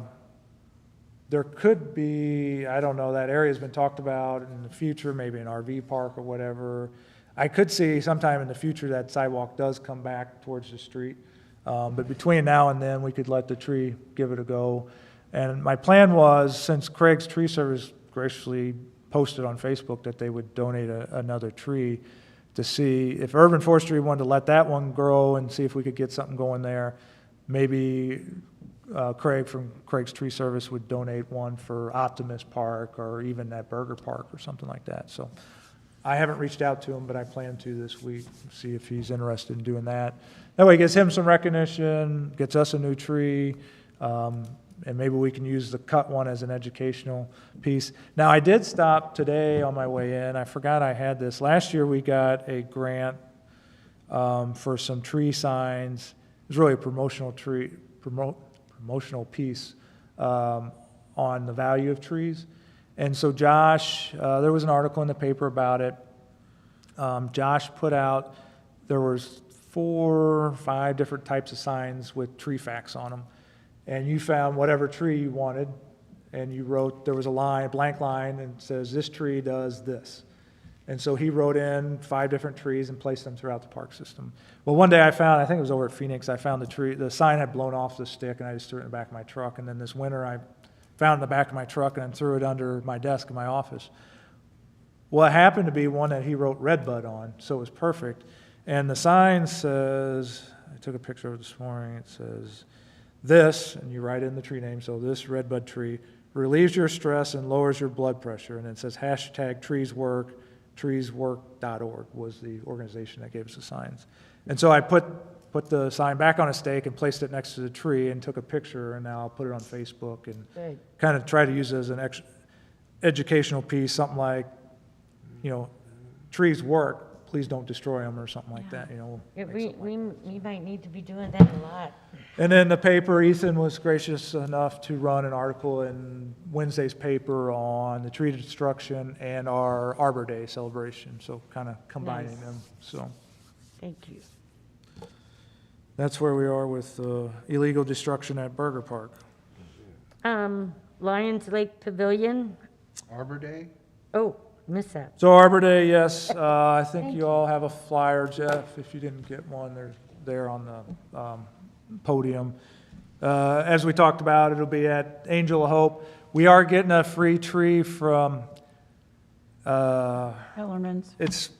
Speaker 2: there could be, I don't know, that area's been talked about in the future, maybe an RV park or whatever. I could see sometime in the future that sidewalk does come back towards the street. But between now and then, we could let the tree give it a go. And my plan was, since Craig's Tree Service graciously posted on Facebook that they would donate another tree, to see if Urban Forestry wanted to let that one grow and see if we could get something going there. Maybe Craig from Craig's Tree Service would donate one for Optimist Park, or even at Burger Park or something like that. So I haven't reached out to him, but I plan to this week, see if he's interested in doing that. That way it gets him some recognition, gets us a new tree, and maybe we can use the cut one as an educational piece. Now, I did stop today on my way in. I forgot I had this. Last year, we got a grant for some tree signs. It was really a promotional piece on the value of trees. And so Josh, there was an article in the paper about it. Josh put out, there was 4 or 5 different types of signs with tree facts on them. And you found whatever tree you wanted, and you wrote, there was a line, a blank line, and it says, this tree does this. And so he wrote in 5 different trees and placed them throughout the park system. Well, one day I found, I think it was over at Phoenix, I found the tree, the sign had blown off the stick, and I just threw it in the back of my truck. And then this winter, I found it in the back of my truck and threw it under my desk in my office. Well, it happened to be one that he wrote Redbud on, so it was perfect. And the sign says, I took a picture of it this morning, it says, this, and you write in the tree name, so this redbud tree relieves your stress and lowers your blood pressure. And it says hashtag treeswork, treeswork.org was the organization that gave us the signs. And so I put the sign back on a stake and placed it next to the tree and took a picture, and now I'll put it on Facebook and kind of try to use it as an educational piece, something like, trees work, please don't destroy them, or something like that,
Speaker 1: Yeah, we might need to be doing that a lot.
Speaker 2: And then the paper, Ethan was gracious enough to run an article in Wednesday's paper on the tree destruction and our Arbor Day celebration, so kind of combining
Speaker 1: Nice.
Speaker 2: them, so.
Speaker 1: Thank you.
Speaker 2: That's where we are with illegal destruction at Burger Park.
Speaker 1: Lions Lake Pavilion,
Speaker 5: Arbor Day?
Speaker 1: oh, missed that.
Speaker 2: So Arbor Day, yes, I think you all have a flyer, Jeff, if you didn't get one, they're there on the podium. As we talked about, it'll be at Angel of Hope. We are getting a free tree from,
Speaker 6: Hillerman's.
Speaker 2: it's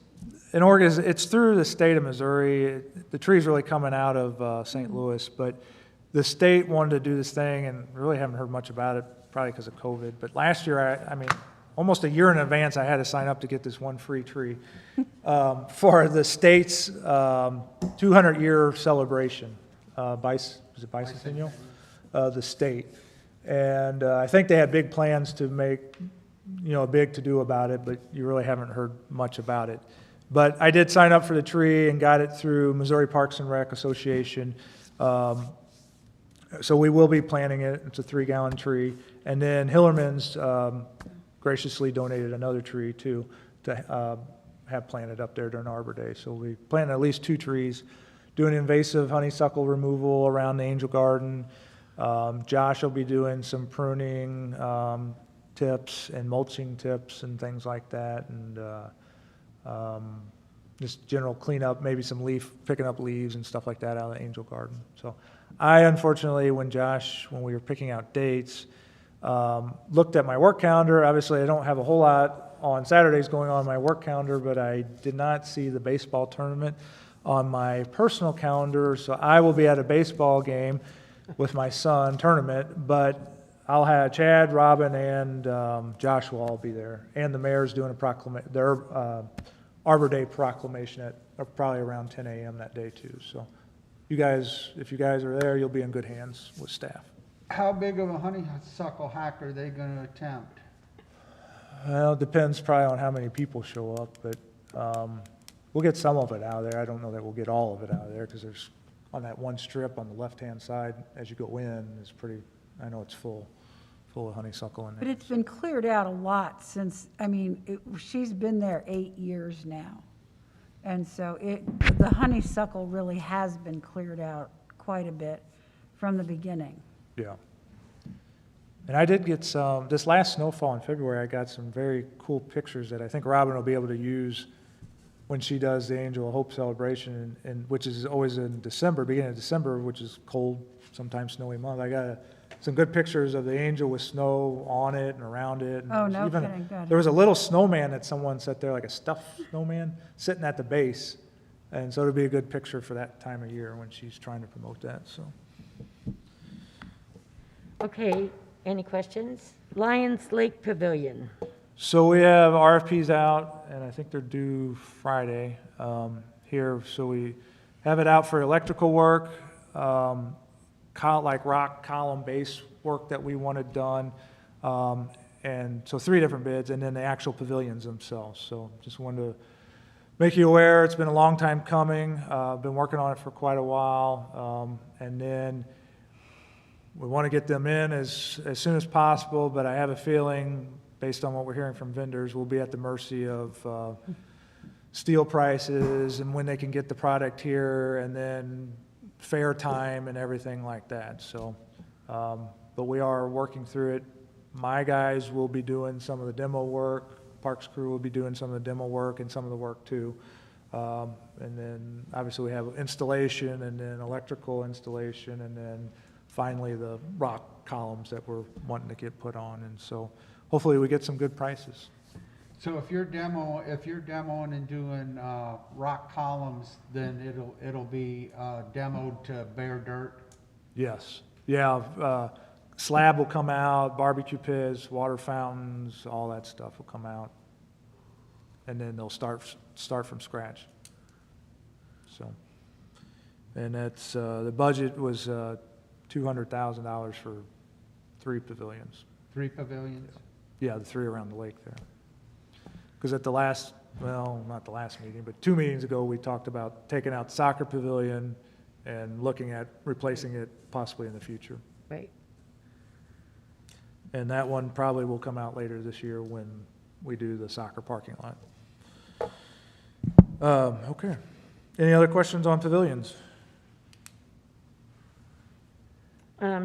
Speaker 2: it's through the state of Missouri. The tree's really coming out of St. Louis, but the state wanted to do this thing, and really haven't heard much about it, probably because of COVID. But last year, I mean, almost a year in advance, I had to sign up to get this one free tree for the state's 200-year celebration. Is it bicentennial? The state. And I think they had big plans to make, a big to-do about it, but you really haven't heard much about it. But I did sign up for the tree and got it through Missouri Parks and Rec Association. So we will be planting it. It's a 3-gallon tree. And then Hillerman's graciously donated another tree too to have planted up there during Arbor Day. So we planted at least 2 trees, doing invasive honeysuckle removal around the Angel Garden. Josh will be doing some pruning tips and mulching tips and things like that, and just general cleanup, maybe some picking up leaves and stuff like that out of the Angel Garden. So I, unfortunately, when we were picking out dates, looked at my work calendar. Obviously, I don't have a whole lot on Saturdays going on my work calendar, but I did not see the baseball tournament on my personal calendar, so I will be at a baseball game with my son tournament, but I'll have Chad, Robin, and Josh will all be there, and the mayor's doing their Arbor Day proclamation at probably around 10 a.m. that day too. So if you guys are there, you'll be in good hands with staff.
Speaker 5: How big of a honeysuckle hack are they going to attempt?
Speaker 2: Well, it depends probably on how many people show up, but we'll get some of it out of there. I don't know that we'll get all of it out of there, because there's, on that one strip on the left-hand side, as you go in, I know it's full of honeysuckle in there.
Speaker 6: But it's been cleared out a lot since, she's been there 8 years now. And so the honeysuckle really has been cleared out quite a bit from the beginning.
Speaker 2: Yeah. And I did get this last snowfall in February, I got some very cool pictures that I think Robin will be able to use when she does the Angel of Hope celebration, which is always in December, beginning of December, which is cold, sometimes snowy month. I got some good pictures of the angel with snow on it and around it. And
Speaker 6: Oh, no kidding, good.
Speaker 2: there was a little snowman that someone set there, like a stuffed snowman, sitting at the base. And so it'll be a good picture for that time of year when she's trying to promote that, so.
Speaker 1: Okay, any questions? Lions Lake Pavilion.
Speaker 2: So we have RFPs out, and I think they're due Friday here. So we have it out for electrical work, like rock column base work that we wanted done. And so 3 different bids, and then the actual pavilions themselves. So just wanted to make you aware, it's been a long time coming. Been working on it for quite a while. And then we want to get them in as soon as possible, but I have a feeling, based on what we're hearing from vendors, we'll be at the mercy of steel prices and when they can get the product here, and then fair time and everything like that. So, but we are working through it. My guys will be doing some of the demo work. Parks crew will be doing some of the demo work and some of the work too. And then obviously we have installation, and then electrical installation, and then finally the rock columns that we're wanting to get put on. And so hopefully we get some good prices.
Speaker 5: So if you're demoing and doing rock columns, then it'll be demoed to bare dirt?
Speaker 2: Yes. Yeah. Slab will come out, barbecue pits, water fountains, all that stuff will come out. And then they'll start from scratch. So, and that's, the budget was $200,000 for 3 pavilions.
Speaker 5: 3 pavilions?
Speaker 2: Yeah, the 3 around the lake there. Because at the last, well, not the last meeting, but 2 meetings ago, we talked about taking out the soccer pavilion and looking at replacing it possibly in the future.
Speaker 1: Right.
Speaker 2: And that one probably will come out later this year when we do the soccer parking lot. Okay. Any other questions on pavilions?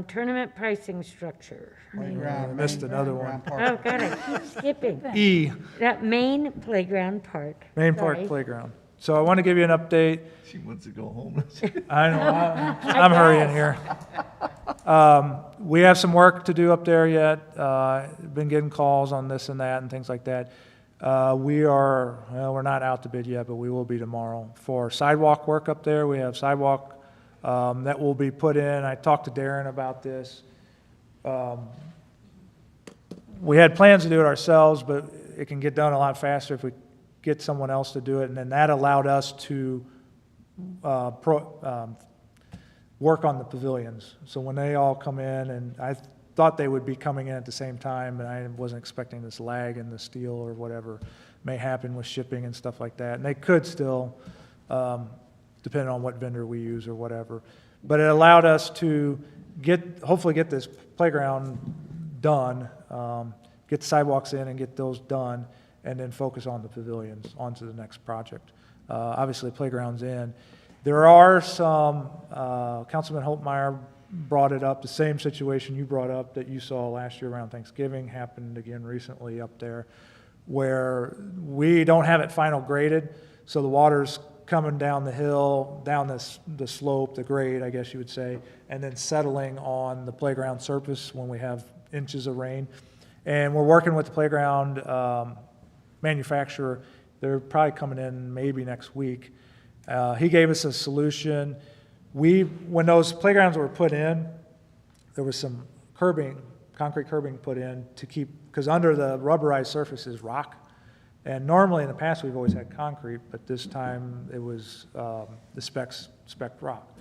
Speaker 1: Tournament pricing structure.
Speaker 5: Playground.
Speaker 2: I missed another one.
Speaker 1: Oh, God, I keep skipping.
Speaker 2: E,
Speaker 1: That main playground park.
Speaker 2: Main Park
Speaker 1: Sorry.
Speaker 2: Playground. So I want to give you an update.
Speaker 7: She wants to go home.
Speaker 2: I know, I'm hurrying here. We have some work to do up there yet. Been getting calls on this and that and things like that. We're not out to bid yet, but we will be tomorrow. For sidewalk work up there, we have sidewalk that will be put in. I talked to Darren about this. We had plans to do it ourselves, but it can get done a lot faster if we get someone else to do it. And then that allowed us to work on the pavilions. So when they all come in, and I thought they would be coming in at the same time, and I wasn't expecting this lag in the steel or whatever may happen with shipping and stuff like that. And they could still, depending on what vendor we use or whatever. But it allowed us to hopefully get this playground done, get the sidewalks in and get those done, and then focus on the pavilions, onto the next project. Obviously, the playground's in. There are some, Councilman Holtmeyer brought it up, the same situation you brought up that you saw last year around Thanksgiving happened again recently up there, where we don't have it final graded, so the water's coming down the hill, down the slope, the grade, I guess you would say, and then settling on the playground surface when we have inches of rain. And we're working with the playground manufacturer. They're probably coming in maybe next week. He gave us a solution. When those playgrounds were put in, there was some curbing, concrete curbing put in to keep, because under the rubberized surface is rock. And normally in the past, we've always had concrete, but this time it was the spec rock.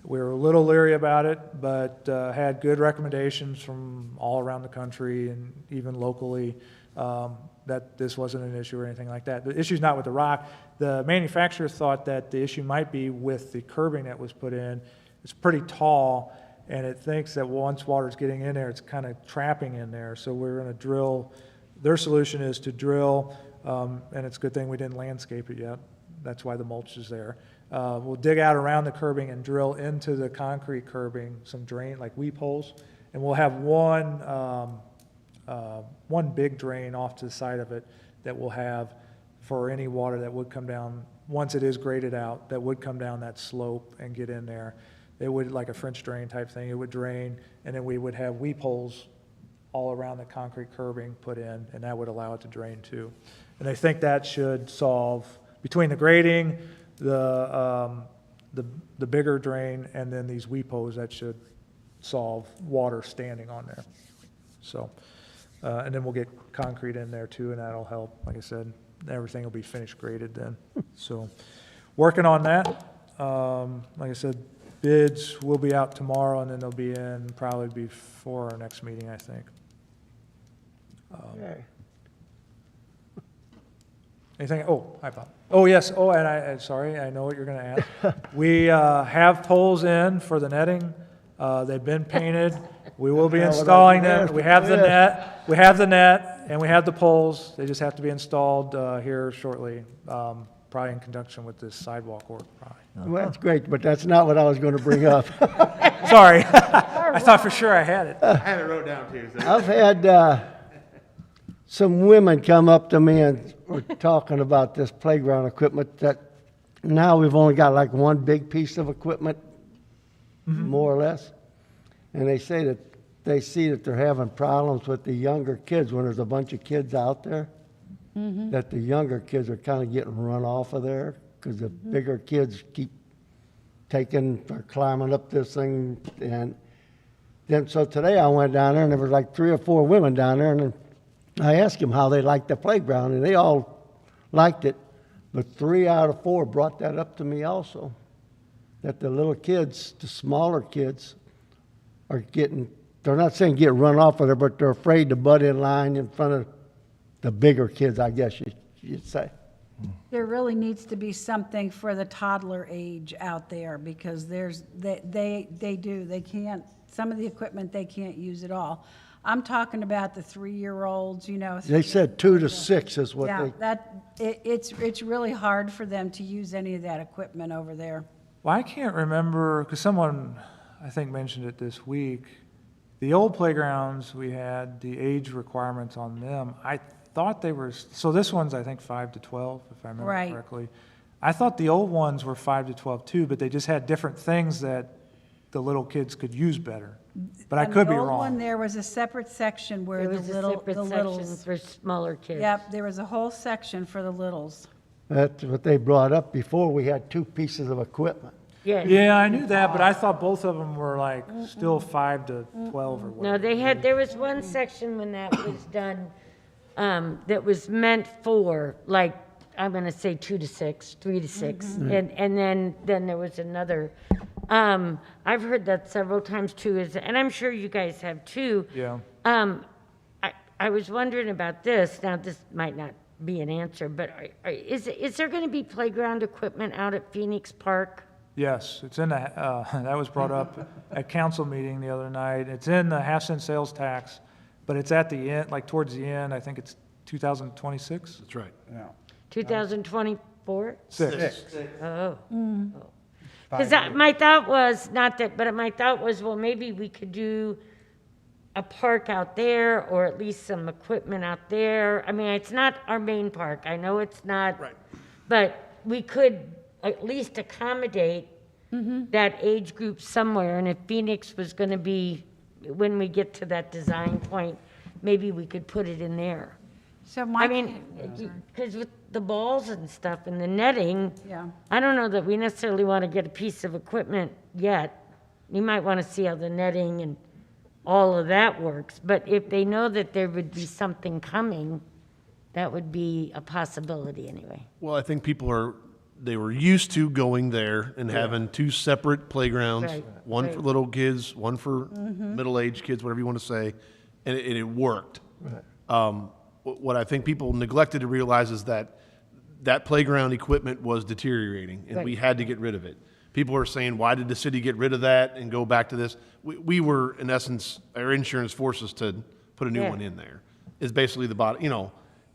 Speaker 2: We were a little leery about it, but had good recommendations from all around the country and even locally that this wasn't an issue or anything like that. The issue's not with the rock. The manufacturer thought that the issue might be with the curbing that was put in. It's pretty tall, and it thinks that once water's getting in there, it's kind of trapping in there. So we're going to drill. Their solution is to drill, and it's a good thing we didn't landscape it yet. That's why the mulch is there. We'll dig out around the curbing and drill into the concrete curbing some drain, like weep holes, and we'll have one big drain off to the side of it that we'll have for any water that would come down, once it is graded out, that would come down that slope and get in there. It would, like a French drain type thing, it would drain, and then we would have weep holes all around the concrete curbing put in, and that would allow it to drain too. And I think that should solve, between the grading, the bigger drain, and then these weep holes, that should solve water standing on there. So And then we'll get concrete in there too, and that'll help. Like I said, everything will be finished graded then. So, working on that. Like I said, bids will be out tomorrow, and then they'll be in probably before our next meeting, I think.
Speaker 8: Okay.
Speaker 2: Anything? Oh, hi, Bob. Oh, yes. Oh, and sorry, I know what you're going to ask. We have poles in for the netting. They've been painted. We will be
Speaker 8: Yeah, well,
Speaker 2: installing
Speaker 8: that's-
Speaker 2: them. We have the net. We have the net, and we have the poles. They just have to be installed here shortly, probably in conjunction with this sidewalk work. Probably.
Speaker 8: Well, that's great, but that's not what I was going to bring up.
Speaker 2: Sorry, I thought for sure I had it.
Speaker 3: I had it wrote down too, so.
Speaker 8: I've had some women come up to me and were talking about this playground equipment, that now we've only got like one big piece of equipment, more or less. And they say that they see that they're having problems with the younger kids when there's a bunch of kids out there, that the younger kids are kind of getting run off of there because the bigger kids keep taking or climbing up this thing. And then, so today I went down there and there was like 3 or 4 women down there, and I asked them how they liked the playground, and they all liked it. But 3 out of 4 brought that up to me also, that the little kids, the smaller kids, are getting, they're not saying get run off of there, but they're afraid to butt in line in front of the bigger kids, I guess you'd say.
Speaker 6: There really needs to be something for the toddler age out there, because they can't, some of the equipment they can't use at all. I'm talking about the 3-year-olds, you know.
Speaker 8: They said 2 to 6 is what
Speaker 6: Yeah,
Speaker 8: they,
Speaker 6: it's really hard for them to use any of that equipment over there.
Speaker 2: Well, I can't remember, because someone, I think, mentioned it this week. The old playgrounds, we had the age requirements on them. I thought they were, so this one's, I think, 5 to 12, if I remember
Speaker 6: Right.
Speaker 2: correctly. I thought the old ones were 5 to 12 too, but they just had different things that the little kids could use better. But I could be
Speaker 6: On the old one,
Speaker 2: wrong.
Speaker 6: there was a separate section where
Speaker 1: There
Speaker 6: the
Speaker 1: was a
Speaker 6: little,
Speaker 1: separate
Speaker 6: the
Speaker 1: section
Speaker 6: littles.
Speaker 1: for smaller kids.
Speaker 6: Yep, there was a whole section for the littles.
Speaker 8: that's what they brought up before. We had 2 pieces of equipment.
Speaker 1: Yeah.
Speaker 2: Yeah, I knew that, but I thought both of them were like still 5 to 12 or
Speaker 1: No,
Speaker 2: whatever.
Speaker 1: there was one section when that was done, that was meant for, like, I'm gonna say 2 to 6, 3 to 6. And then there was another. I've heard that several times too, and I'm sure you guys have too.
Speaker 2: Yeah.
Speaker 1: I was wondering about this. Now, this might not be an answer, but is there gonna be playground equipment out at Phoenix Park?
Speaker 2: Yes, it's in the, that was brought up at council meeting the other night. It's in the half-cent sales tax, but it's at the end, like towards the end. I think it's 2026?
Speaker 3: That's right.
Speaker 5: Yeah.
Speaker 1: 2024?
Speaker 2: 6.
Speaker 1: Oh. Because my thought was, not that, but my thought was, well, maybe we could do a park out there, or at least some equipment out there. I mean, it's not our main park, I know it's not.
Speaker 3: Right.
Speaker 1: But we could at least accommodate that age group somewhere, and if Phoenix was gonna be, when we get to that design point, maybe we could put it in there.
Speaker 6: So
Speaker 1: I
Speaker 6: my,
Speaker 1: mean, because with the balls and stuff and the netting,
Speaker 6: yeah.
Speaker 1: I don't know that we necessarily want to get a piece of equipment yet. You might want to see how the netting and all of that works, but if they know that there would be something coming, that would be a possibility anyway.
Speaker 3: Well, I think they were used to going there and having 2 separate playgrounds,
Speaker 1: Right,
Speaker 3: one for
Speaker 1: right.
Speaker 3: little kids, one for middle-aged kids, whatever you want to say, and it worked. What I think people neglected to realize is that that playground equipment was deteriorating, and we
Speaker 1: Right.
Speaker 3: had to get rid of it. People are saying, why did the city get rid of that and go back to this? We were, in essence, our insurance forced us to put a new
Speaker 1: Yeah.
Speaker 3: one in there, is basically the bottom,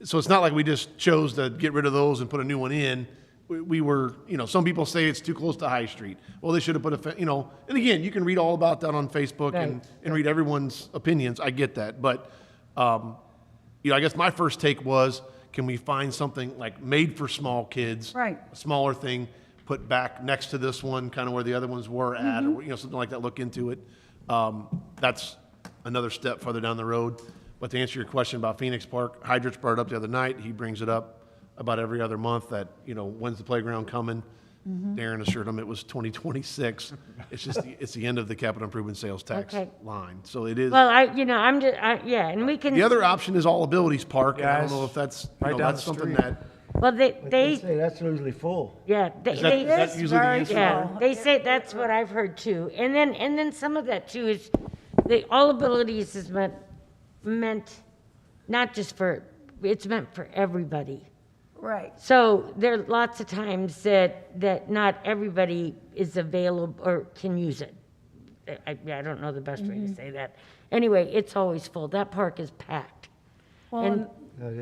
Speaker 3: so it's not like we just chose to get rid of those and put a new one in. We were, some people say it's too close to High Street. Well, they should have put and again, you can read all about that on Facebook and read everyone's opinions. I get that. But, I guess my first take was, can we find something like made for small kids?
Speaker 6: Right.
Speaker 3: A smaller thing, put back next to this one, kind of where the other ones were at, or, something like that, look into it. That's another step further down the road. But to answer your question about Phoenix Park, Hydrich brought it up the other night. He brings it up about every other month that, when's the playground coming? Darren assured them it was 2026. It's just, it's the end of the capital improvement sales tax
Speaker 1: Okay.
Speaker 3: line. So it is.
Speaker 1: Well, I'm just, yeah, and we can.
Speaker 3: The other option is All Abilities Park, and I don't
Speaker 2: Yes.
Speaker 3: know if that's,
Speaker 2: Right down
Speaker 3: that's
Speaker 2: the
Speaker 3: something
Speaker 2: street.
Speaker 3: that,
Speaker 1: Well,
Speaker 8: They
Speaker 1: they,
Speaker 8: say that's usually full.
Speaker 1: yeah,
Speaker 3: is that usually the answer?
Speaker 1: yeah, they say that's what I've heard too. And then some of that too is, all abilities is meant not just for, it's meant for everybody.
Speaker 6: Right.
Speaker 1: So there are lots of times that not everybody is available or can use it. I don't know the best way to say that. Anyway, it's always full. That park is packed. And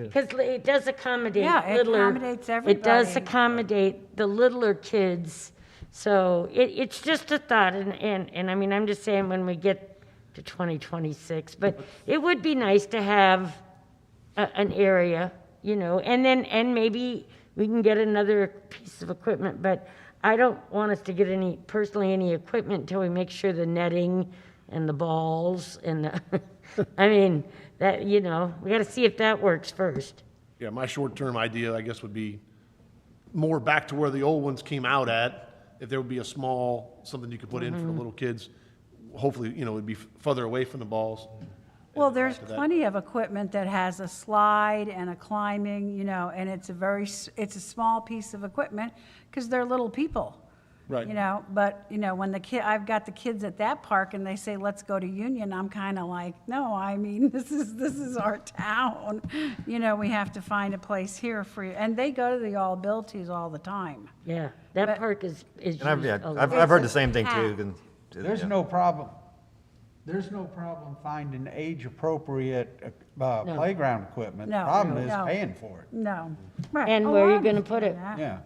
Speaker 1: because it does accommodate
Speaker 6: Yeah, it
Speaker 1: littler.
Speaker 6: accommodates
Speaker 1: It does
Speaker 6: everybody.
Speaker 1: accommodate the littler kids. So it's just a thought, and I mean, I'm just saying when we get to 2026, but it would be nice to have an area, and maybe we can get another piece of equipment, but I don't want us to get any equipment until we make sure the netting and the balls and I mean, that, we got to see if that works first.
Speaker 3: yeah, my short-term idea, I guess, would be more back to where the old ones came out at. If there would be a small, something you could put in for the little kids, hopefully, it'd be further away from the balls.
Speaker 6: Well, there's
Speaker 3: to that.
Speaker 6: plenty of equipment that has a slide and a climbing, and it's a small piece of equipment because they're little people.
Speaker 3: Right.
Speaker 6: But, when I've got the kids at that park and they say, let's go to Union, I'm kind of like, no, I mean, this is our town. We have to find a place here for you. And they go to the All Abilities all the time.
Speaker 1: Yeah, that
Speaker 6: But-
Speaker 1: park is used
Speaker 9: And
Speaker 1: a lot.
Speaker 9: I've heard the same thing too.
Speaker 5: There's no problem. There's no problem finding age-appropriate playground equipment. The
Speaker 6: No,
Speaker 5: problem is
Speaker 6: no.
Speaker 5: paying for it.
Speaker 6: No. Right.
Speaker 1: And
Speaker 6: Oh,
Speaker 1: where are you
Speaker 6: I
Speaker 1: gonna put it?
Speaker 6: understand that.
Speaker 5: Yeah.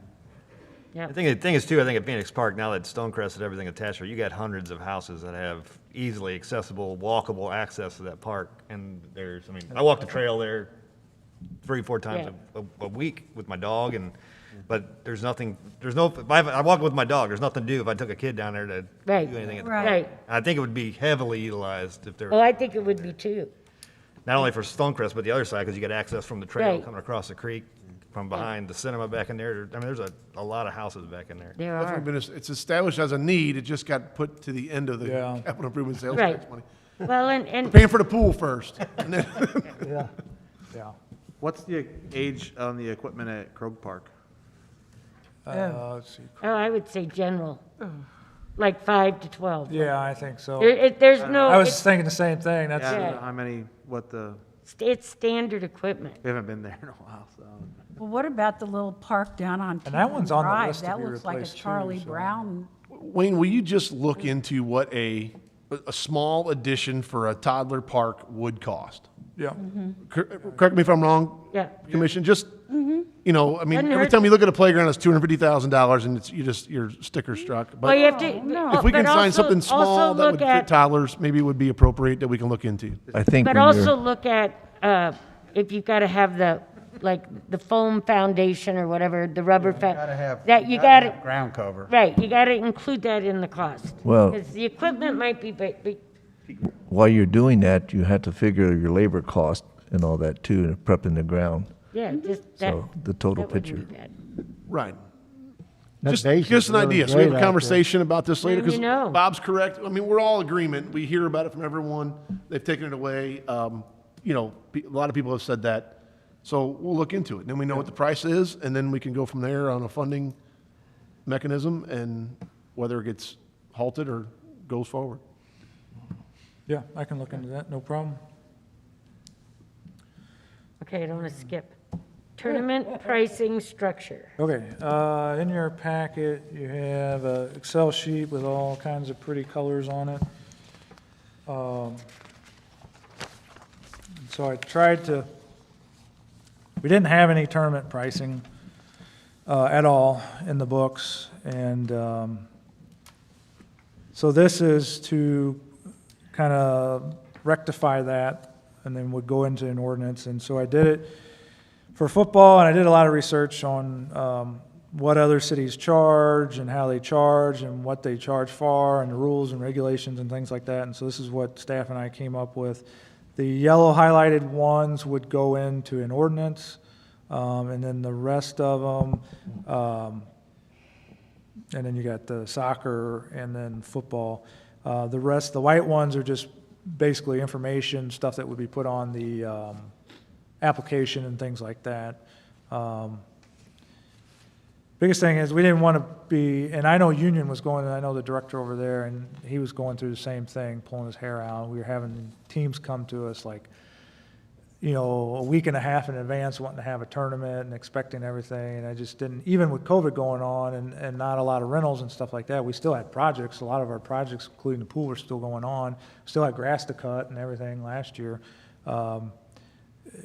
Speaker 1: Yeah.
Speaker 9: The thing is too, I think at Phoenix Park, now that Stonecrest and everything attached, you got hundreds of houses that have easily accessible, walkable access to that park. And I walk the trail there 3-4 times a week with my dog, but I walk with my dog, there's nothing to do if I took a kid down there to
Speaker 1: Right.
Speaker 9: do anything at the
Speaker 6: Right.
Speaker 9: park.
Speaker 1: Right.
Speaker 9: I think it would be heavily utilized if there,
Speaker 1: Oh, I think it would be too.
Speaker 9: not only for Stonecrest, but the other side, because you get access from the trail
Speaker 1: Right.
Speaker 9: coming across the creek, from behind the cinema back in there. I mean, there's a lot of houses back in there.
Speaker 1: There
Speaker 3: That's
Speaker 1: are.
Speaker 3: been, it's established as a need, it just got put to the end of the
Speaker 2: Yeah.
Speaker 3: capital improvement sales
Speaker 1: Right.
Speaker 3: tax money.
Speaker 1: Well, and
Speaker 3: Paying for the pool first, and then,
Speaker 8: Yeah.
Speaker 2: Yeah.
Speaker 10: What's the age on the equipment at Krog Park?
Speaker 2: Let's see.
Speaker 1: oh, I would say general, like 5 to 12.
Speaker 2: Yeah, I think so.
Speaker 1: There's no.
Speaker 2: I was
Speaker 1: it's-
Speaker 2: thinking the same thing. That's,
Speaker 10: Yeah, I don't
Speaker 1: Yeah.
Speaker 10: know how many,
Speaker 1: It's standard equipment.
Speaker 10: we haven't been there in a while, so.
Speaker 6: Well, what about the little park down on
Speaker 2: And that one's on the
Speaker 6: Drive?
Speaker 2: list to
Speaker 6: That
Speaker 2: be
Speaker 6: looks like a
Speaker 2: replaced too,
Speaker 6: Charlie
Speaker 2: so-
Speaker 6: Brown.
Speaker 3: Wayne, will you just look into what a small addition for a toddler park would cost?
Speaker 2: yeah.
Speaker 3: Correct me if I'm wrong.
Speaker 1: Yeah.
Speaker 3: Commission, just, I mean,
Speaker 1: Doesn't
Speaker 3: every
Speaker 1: hurt.
Speaker 3: time you look at a playground, it's $250,000 and you're sticker struck.
Speaker 1: Well,
Speaker 3: But
Speaker 1: you have to.
Speaker 3: if we can
Speaker 1: but
Speaker 3: find
Speaker 1: also-
Speaker 3: something
Speaker 1: also
Speaker 3: small that would
Speaker 1: look
Speaker 3: fit
Speaker 1: at-
Speaker 3: toddlers, maybe it would be appropriate that we can look into.
Speaker 7: I think
Speaker 1: But
Speaker 7: when
Speaker 1: also
Speaker 7: you're,
Speaker 1: look at, if you've got to have the foam foundation or whatever, the rubber.
Speaker 5: Gotta have.
Speaker 1: That you
Speaker 5: gotta
Speaker 1: got to,
Speaker 5: have ground cover.
Speaker 1: right, you got to include that in the cost.
Speaker 7: Well-
Speaker 1: Because the equipment might be,
Speaker 7: while you're doing that, you have to figure your labor cost and all that too, and prepping the ground.
Speaker 1: yeah, just that.
Speaker 7: So the total
Speaker 1: that wouldn't
Speaker 7: picture.
Speaker 1: be bad.
Speaker 3: Right.
Speaker 8: That
Speaker 3: Just
Speaker 8: base
Speaker 3: give us
Speaker 8: is
Speaker 3: an
Speaker 8: really
Speaker 3: idea, so we have
Speaker 8: great
Speaker 3: a
Speaker 8: out
Speaker 3: conversation about this later,
Speaker 1: Then
Speaker 3: because
Speaker 1: you know.
Speaker 3: Bob's correct. I mean, we're all in agreement. We hear about it from everyone. They've taken it away. A lot of people have said that. So we'll look into it. Then we know what the price is, and then we can go from there on a funding mechanism and whether it gets halted or goes forward.
Speaker 2: Yeah, I can look into that, no problem.
Speaker 1: Okay, I don't want to skip. Tournament pricing structure.
Speaker 2: Okay, in your packet, you have an Excel sheet with all kinds of pretty colors on it. So I tried to, we didn't have any tournament pricing at all in the books, and so this is to kind of rectify that, and then would go into an ordinance, and so I did it for football, and I did a lot of research on what other cities charge and how they charge and what they charge for and the rules and regulations and things like that. And so this is what staff and I came up with. The yellow highlighted ones would go into an ordinance, and then the rest of them, and then you got the soccer and then football. The rest, the white ones are just basically information, stuff that would be put on the application and things like that. Biggest thing is we didn't want to be, and I know Union was going, and I know the director over there, and he was going through the same thing, pulling his hair out. We were having teams come to us like, you know, a week and a half in advance wanting to have a tournament and expecting everything. And I just didn't, even with COVID going on and not a lot of rentals and stuff like that, we still had projects. A lot of our projects, including the pool, were still going on. Still had grass to cut and everything last year. I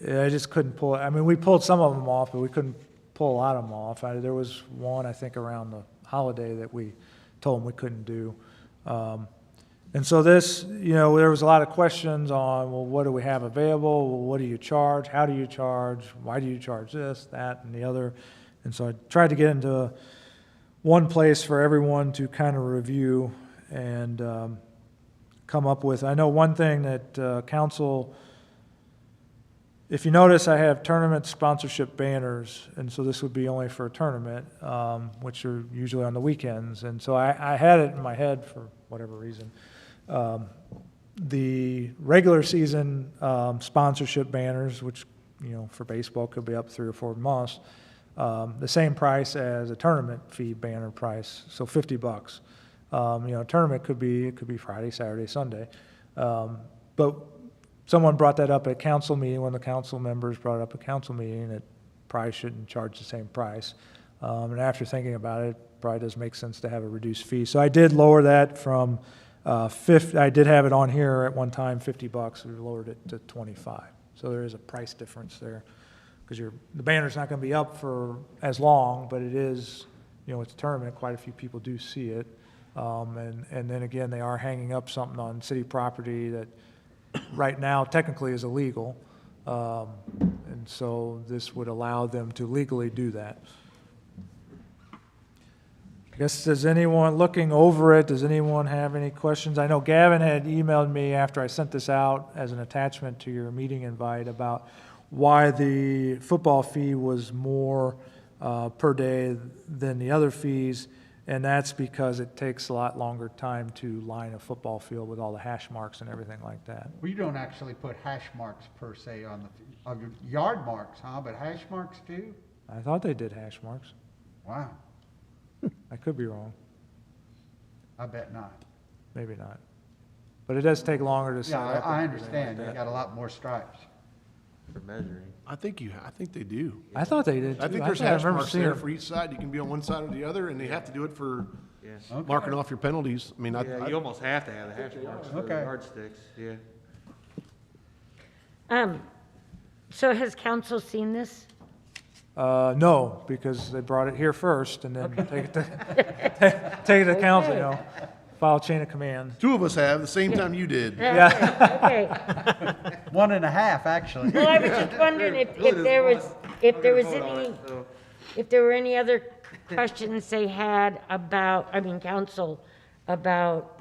Speaker 2: just couldn't pull it. I mean, we pulled some of them off, but we couldn't pull a lot of them off. There was one, I think, around the holiday that we told them we couldn't do. And so this, you know, there was a lot of questions on, well, what do we have available? Well, what do you charge? How do you charge? Why do you charge this, that, and the other? And so I tried to get into one place for everyone to kind of review and come up with. I know one thing that council, if you notice, I have tournament sponsorship banners, and so this would be only for a tournament, which are usually on the weekends. And so I had it in my head for whatever reason. The regular season sponsorship banners, which, you know, for baseball could be up 3 or 4 months, the same price as a tournament fee banner price, so $50. You know, a tournament could be Friday, Saturday, Sunday. But someone brought that up at council meeting, one of the council members brought it up at council meeting, that probably shouldn't charge the same price. And after thinking about it, probably does make sense to have a reduced fee. So I did lower that from I did have it on here at one time, $50. We lowered it to 25. So there is a price difference there, because the banner's not going to be up for as long, but it is, you know, it's a tournament. Quite a few people do see it. And then again, they are hanging up something on city property that right now technically is illegal. And so this would allow them to legally do that. I guess, does anyone, looking over it, does anyone have any questions? I know Gavin had emailed me after I sent this out as an attachment to your meeting invite about why the football fee was more per day than the other fees, and that's because it takes a lot longer time to line a football field with all the hash marks and everything like that.
Speaker 5: We don't actually put hash marks per se on yard marks, huh? But hash marks too?
Speaker 2: I thought they did hash marks.
Speaker 5: Wow,
Speaker 2: I could be wrong.
Speaker 5: I bet not.
Speaker 2: Maybe not. But it does take longer to set
Speaker 5: Yeah,
Speaker 2: up.
Speaker 5: I
Speaker 2: and everything
Speaker 5: understand.
Speaker 2: like
Speaker 5: You
Speaker 2: that.
Speaker 5: got a lot more stripes.
Speaker 10: For measuring.
Speaker 3: I think they do.
Speaker 2: I thought they did too.
Speaker 3: I think there's
Speaker 2: thought I
Speaker 3: hash
Speaker 2: remember
Speaker 3: marks
Speaker 2: seeing
Speaker 3: there
Speaker 2: it.
Speaker 3: for each side. You can be on one side or the other, and they have to do it for
Speaker 10: Yeah.
Speaker 3: marking off your penalties. I mean,
Speaker 10: Yeah, you almost have to have the hash marks for the
Speaker 5: Okay.
Speaker 10: yardsticks, yeah.
Speaker 1: So has council seen this?
Speaker 2: No, because they brought it here first and then take it to council, you know, file chain of command.
Speaker 3: 2 of us have, the same time you did.
Speaker 2: Yeah.
Speaker 1: Okay.
Speaker 5: 1.5, actually.
Speaker 1: Well, I was just wondering if there were any other questions they had about, council, about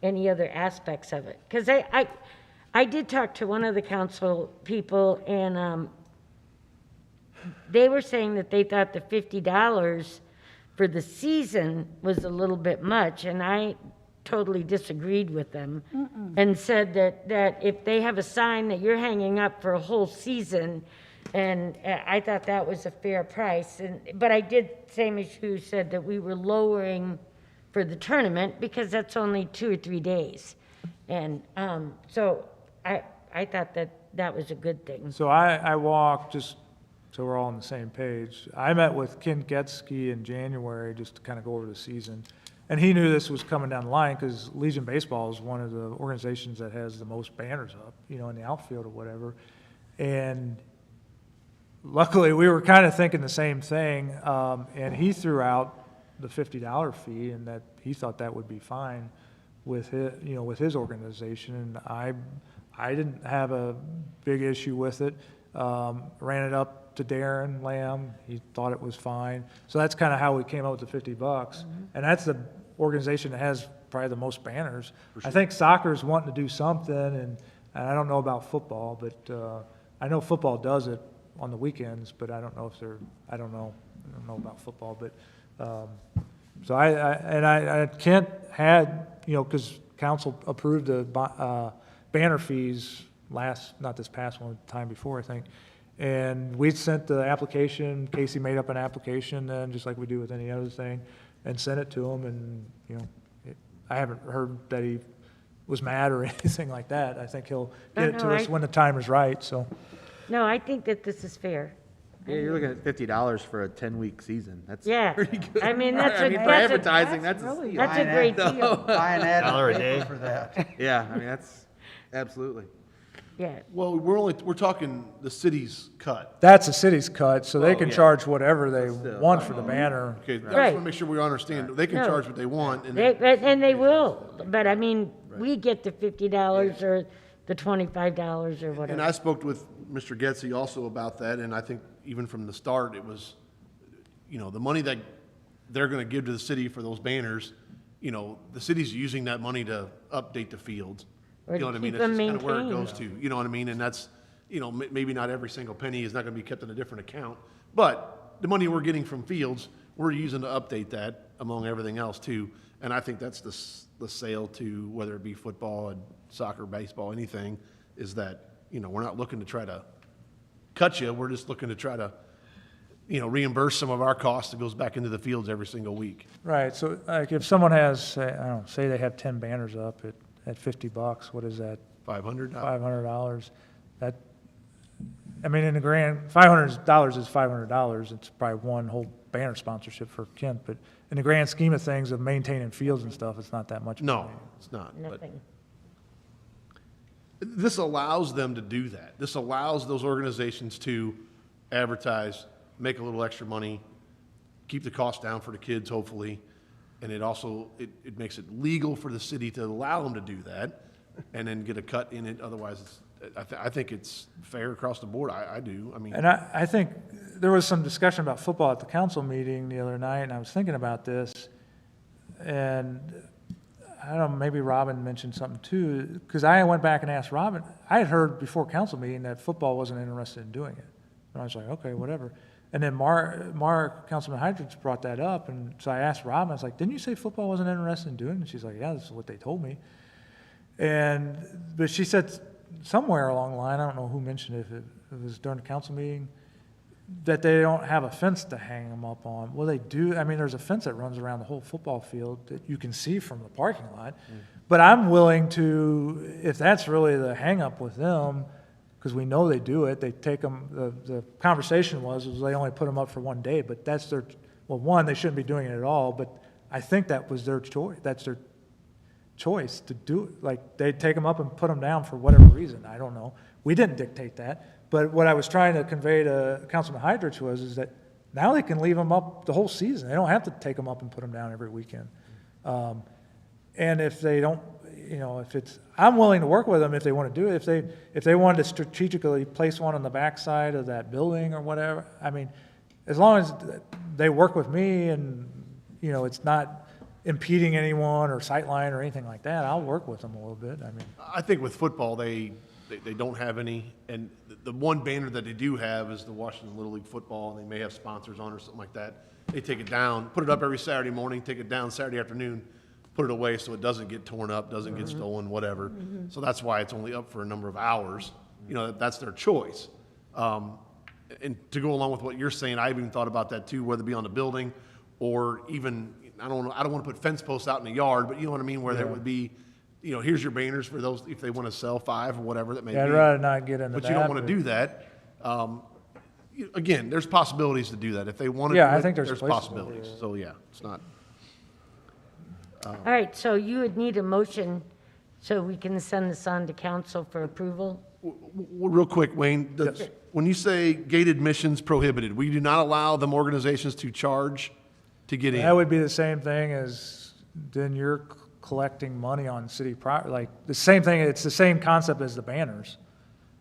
Speaker 1: any other aspects of it. Because I did talk to one of the council people, and they were saying that they thought the $50 for the season was a little bit much, and I totally disagreed with them and said that if they have a sign that you're hanging up for a whole season, and I thought that was a fair price. But I did, same as you said, that we were lowering for the tournament because that's only 2 or 3 days. And so I thought that was a good thing.
Speaker 2: So I walked, just so we're all on the same page, I met with Ken Getsky in January just to kind of go over the season. And he knew this was coming down the line because Legion Baseball is one of the organizations that has the most banners up, you know, in the outfield or whatever. And luckily, we were kind of thinking the same thing. And he threw out the $50 fee, and that he thought that would be fine with his organization. And I didn't have a big issue with it. Ran it up to Darren Lamb. He thought it was fine. So that's kind of how we came up with the $50. And that's the organization that has probably the most banners. I think soccer's wanting to do something, and I don't know about football, but I know football does it on the weekends, but I don't know about football. But So I Kent had, because council approved the banner fees not this past one, the time before, I think. And we sent the application, Casey made up an application then, just like we do with any other thing, and sent it to him, and, I haven't heard that he was mad or anything like that. I think he'll get it to us when the time is right, so.
Speaker 1: No, I think that this is fair.
Speaker 10: Yeah, you're looking at $50 for a 10-week season. That's
Speaker 1: Yeah.
Speaker 10: pretty good.
Speaker 1: I mean, that's a-
Speaker 10: for
Speaker 1: that's a-
Speaker 10: advertising, that's a steal.
Speaker 1: That's a great deal.
Speaker 5: Buy an ad
Speaker 9: $1 a day.
Speaker 5: for that.
Speaker 10: Yeah, I mean, that's absolutely.
Speaker 1: Yeah.
Speaker 3: Well, we're talking the city's cut.
Speaker 2: That's the city's cut, so they
Speaker 3: Oh,
Speaker 2: can
Speaker 3: yeah.
Speaker 2: charge whatever they
Speaker 10: still.
Speaker 2: want for the banner.
Speaker 3: Okay, I just
Speaker 1: Right.
Speaker 3: want to make sure we understand. They can
Speaker 1: No.
Speaker 3: charge what they want, and
Speaker 1: And they will, but I mean, we get the $50 or the $25 or
Speaker 3: And
Speaker 1: whatever.
Speaker 3: I spoke with Mr. Getzey also about that, and I think even from the start, it was, the money that they're gonna give to the city for those banners, the city's using that money to update the fields.
Speaker 1: Or
Speaker 3: You know what I mean?
Speaker 1: keep
Speaker 3: It's
Speaker 1: them
Speaker 3: just kind of where it
Speaker 1: maintained.
Speaker 3: goes to, you know what I mean? And that's, maybe not every single penny is not gonna be kept in a different account, but the money we're getting from fields, we're using to update that among everything else too. And I think that's the sale to, whether it be football and soccer, baseball, anything, is that, we're not looking to try to cut you, we're just looking to try to, reimburse some of our costs that goes back into the fields every single week.
Speaker 2: Right, so like if someone has, say they have 10 banners up at $50, what is that?
Speaker 3: 500?
Speaker 2: $500. That, I mean, in the grand, $500 is $500. It's probably one whole banner sponsorship for Kent, but in the grand scheme of things of maintaining fields and stuff, it's not that much.
Speaker 3: No,
Speaker 2: money.
Speaker 3: it's not. But
Speaker 1: Nothing.
Speaker 3: this allows them to do that. This allows those organizations to advertise, make a little extra money, keep the cost down for the kids, hopefully. And it also, it makes it legal for the city to allow them to do that and then get a cut in it. Otherwise, I think it's fair across the board. I do. I mean,
Speaker 2: And I think there was some discussion about football at the council meeting the other night, and I was thinking about this, and I don't know, maybe Robin mentioned something too, because I went back and asked Robin, I had heard before council meeting that football wasn't interested in doing it. And I was like, okay, whatever. And then Councilman Hydrich brought that up, and so I asked Robin, I was like, didn't you say football wasn't interested in doing it? And she's like, yeah, this is what they told me. But she said somewhere along the line, I don't know who mentioned it, if it was during the council meeting, that they don't have a fence to hang them up on. Well, they do. I mean, there's a fence that runs around the whole football field that you can see from the parking lot. But I'm willing to, if that's really the hang up with them, because we know they do it, they take them, the conversation was they only put them up for one day, but that's their, well, one, they shouldn't be doing it at all, but I think that was their choice. That's their choice to do it. Like, they take them up and put them down for whatever reason. I don't know. We didn't dictate that. But what I was trying to convey to Councilman Hydrich is that now they can leave them up the whole season. They don't have to take them up and put them down every weekend. And if they don't, if it's, I'm willing to work with them if they want to do it. If they wanted to strategically place one on the backside of that building or whatever, I mean, as long as they work with me and, it's not impeding anyone or sightline or anything like that, I'll work with them a little bit. I mean,
Speaker 3: I think with football, they don't have any, and the one banner that they do have is the Washington Little League football, and they may have sponsors on or something like that. They take it down, put it up every Saturday morning, take it down Saturday afternoon, put it away so it doesn't get torn up, doesn't get stolen, whatever. So that's why it's only up for a number of hours. That's their choice. And to go along with what you're saying, I've even thought about that too, whether it be on the building or even, I don't want to put fence posts out in the yard, but you know what I mean, where there would be, here's your banners for those, if they want to sell 5 or whatever that may be.
Speaker 2: I'd rather not get into that.
Speaker 3: But you don't want to do that. Again, there's possibilities to do that. If they want to do
Speaker 2: Yeah, I
Speaker 3: it,
Speaker 2: think there's places to do
Speaker 3: possibilities.
Speaker 2: it.
Speaker 3: So, yeah, it's not.
Speaker 1: All right, so you would need a motion so we can send this on to council for approval?
Speaker 3: Real quick, Wayne, when you say gate admissions prohibited, we do not allow them organizations to charge to get in.
Speaker 2: that would be the same thing as then you're collecting money on city property, like the same thing, it's the same concept as the banners.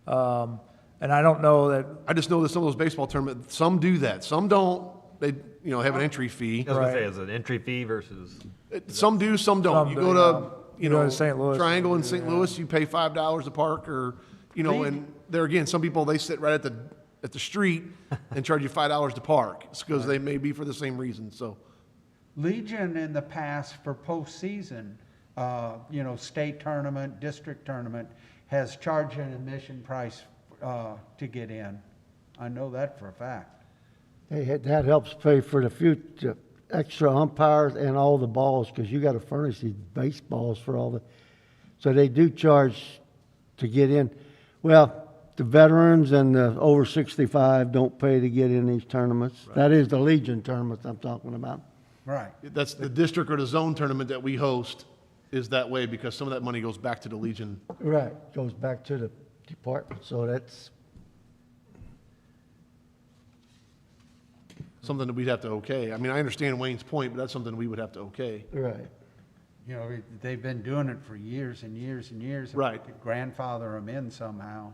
Speaker 2: And I don't know that,
Speaker 3: I just know that some of those baseball tournaments, some do that, some don't. They, have an entry fee.
Speaker 9: I was gonna
Speaker 2: Right.
Speaker 9: say, is it an entry fee versus?
Speaker 3: Some do, some don't.
Speaker 2: Some
Speaker 3: You
Speaker 2: do,
Speaker 3: go
Speaker 2: yeah.
Speaker 3: to,
Speaker 2: You go to St. Louis.
Speaker 3: Triangle in St. Louis, you pay $5 a park, or, and there again, some people, they sit right at the street and charge you $5 to park. It's because they may be for the same reason, so,
Speaker 5: Legion in the past for postseason, you know, state tournament, district tournament, has charged an admission price to get in. I know that for a fact.
Speaker 8: That helps pay for the future, extra umpires and all the balls, because you got to furnish these baseballs for all the, so they do charge to get in. Well, the veterans and the over 65 don't pay to get in these tournaments. That is the Legion tournaments I'm talking about.
Speaker 5: Right.
Speaker 3: That's the district or the zone tournament that we host is that way because some of that money goes back to the Legion.
Speaker 8: Right, goes back to the department, so that's,
Speaker 3: Something that we'd have to okay. I mean, I understand Wayne's point, but that's something we would have to okay.
Speaker 8: right.
Speaker 5: You know, they've been doing it for years and years and years.
Speaker 3: Right.
Speaker 5: If we could grandfather them in somehow.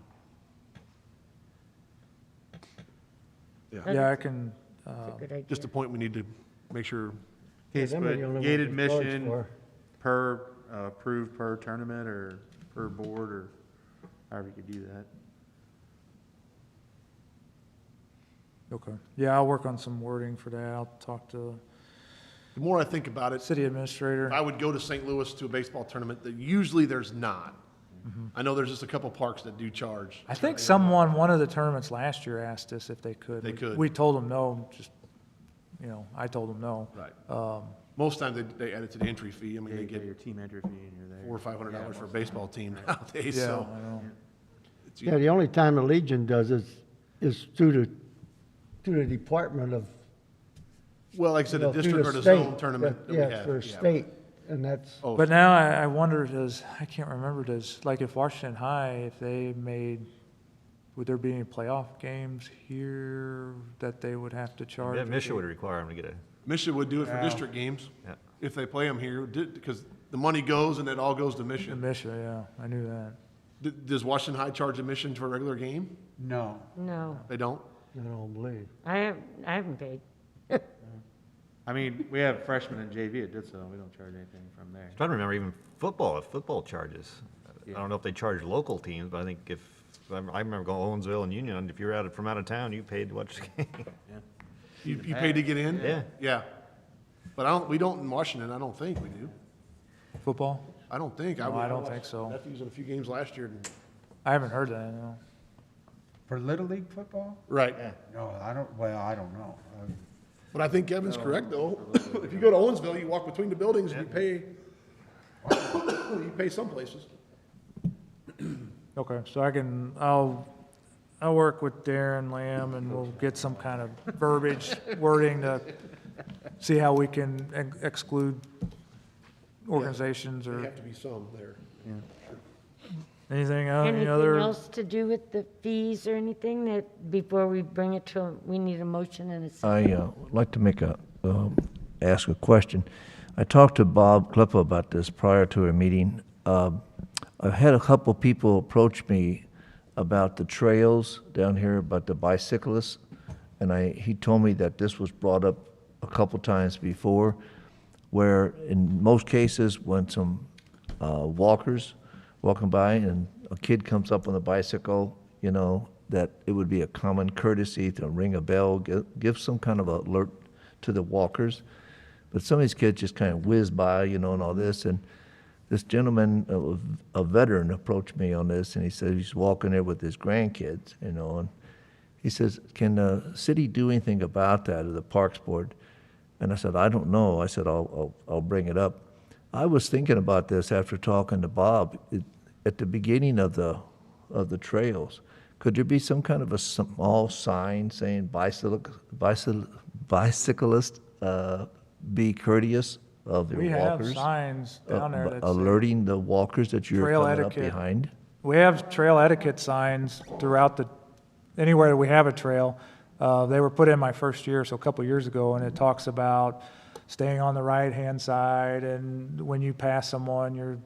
Speaker 2: Yeah, I can,
Speaker 1: That's a good idea.
Speaker 3: Just a point we need to make sure.
Speaker 10: Case,
Speaker 8: them are
Speaker 10: but
Speaker 8: the only
Speaker 10: gate
Speaker 8: ones we charge
Speaker 10: admission
Speaker 8: for.
Speaker 10: per, approved per tournament or per board or however you could do that.
Speaker 2: okay. Yeah, I'll work on some wording for that. I'll talk to
Speaker 3: The more I think about it,
Speaker 2: city administrator.
Speaker 3: if I would go to St. Louis to a baseball tournament, that usually there's not. I know there's just a couple parks that do charge.
Speaker 2: I think someone, one of the tournaments last year asked us if they could.
Speaker 3: They could.
Speaker 2: We told them no, just, you know, I told them no.
Speaker 3: Right. Most times they add it to the entry fee. I mean, they
Speaker 10: You get
Speaker 3: get
Speaker 10: your team entry fee and you're there.
Speaker 3: $400 or $500 for a baseball team nowadays,
Speaker 2: Yeah,
Speaker 3: so.
Speaker 2: I know.
Speaker 3: it's-
Speaker 8: Yeah, the only time the Legion does is through the Department of,
Speaker 3: Well, like I said,
Speaker 8: you
Speaker 3: the
Speaker 8: know, through
Speaker 3: district or the
Speaker 8: state.
Speaker 3: zone tournament that we
Speaker 8: Yeah,
Speaker 3: have.
Speaker 8: for
Speaker 3: yeah.
Speaker 8: state, and that's,
Speaker 3: Oh,
Speaker 2: But now I wonder, I can't remember, like if Washington High, if they made, would there be any playoff games here that they would have to charge?
Speaker 9: Yeah, Misha would require them to get a,
Speaker 3: Mission would do it for district games
Speaker 9: Yeah.
Speaker 3: if they play them here, because the money goes and it all goes to
Speaker 2: The
Speaker 3: Mission.
Speaker 2: Misha, yeah, I knew that.
Speaker 3: Does Washington High charge admission for a regular game?
Speaker 5: No.
Speaker 1: No,
Speaker 3: They don't?
Speaker 8: I don't believe.
Speaker 1: I haven't paid.
Speaker 10: I mean, we have freshmen in JV at Ditso, we don't charge anything from there.
Speaker 9: I'm trying to remember even football, if football charges. I don't know if they charge local teams, but I think I remember going to Owensville and Union, and if you're from out of town, you paid to watch the game.
Speaker 3: You pay to get in?
Speaker 9: Yeah.
Speaker 3: Yeah. But we don't in Washington, I don't think we do.
Speaker 2: Football?
Speaker 3: I don't think.
Speaker 2: No, I don't think so.
Speaker 3: Nephews in a few games last year.
Speaker 2: I haven't heard that, no.
Speaker 5: For Little League football?
Speaker 3: Right.
Speaker 5: No, I don't know.
Speaker 3: But I think Kevin's correct, though. If you go to Owensville, you walk between the buildings and you pay some places.
Speaker 2: Okay, so I'll work with Darren Lamb and we'll get some kind of verbiage wording to see how we can exclude organizations
Speaker 3: There
Speaker 2: or
Speaker 3: have to be some there.
Speaker 2: anything, any
Speaker 1: Anything
Speaker 2: other?
Speaker 1: else to do with the fees or anything that, before we bring it to, we need a motion and a second?
Speaker 7: I would like to ask a question. I talked to Bob Klippa about this prior to a meeting. I've had a couple people approach me about the trails down here, about the bicyclists, and he told me that this was brought up a couple times before, where in most cases, when some walkers walking by and a kid comes up on a bicycle, you know, that it would be a common courtesy to ring a bell, give some kind of alert to the walkers. But some of these kids just kind of whiz by, you know, and all this. And this gentleman, a veteran, approached me on this, and he said he's walking there with his grandkids, you know, and he says, can the city do anything about that, or the Parks Board? And I said, I don't know. I said, I'll bring it up. I was thinking about this after talking to Bob. At the beginning of the trails, could there be some kind of a small sign saying bicyclist, be courteous of the
Speaker 2: We have
Speaker 7: walkers?
Speaker 2: signs down there that say
Speaker 7: Alerting the walkers that you're
Speaker 2: trail
Speaker 7: coming up
Speaker 2: etiquette.
Speaker 7: behind?
Speaker 2: We have trail etiquette signs throughout anywhere that we have a trail. They were put in my first year, so a couple years ago, and it talks about staying on the right-hand side, and when you pass someone, you're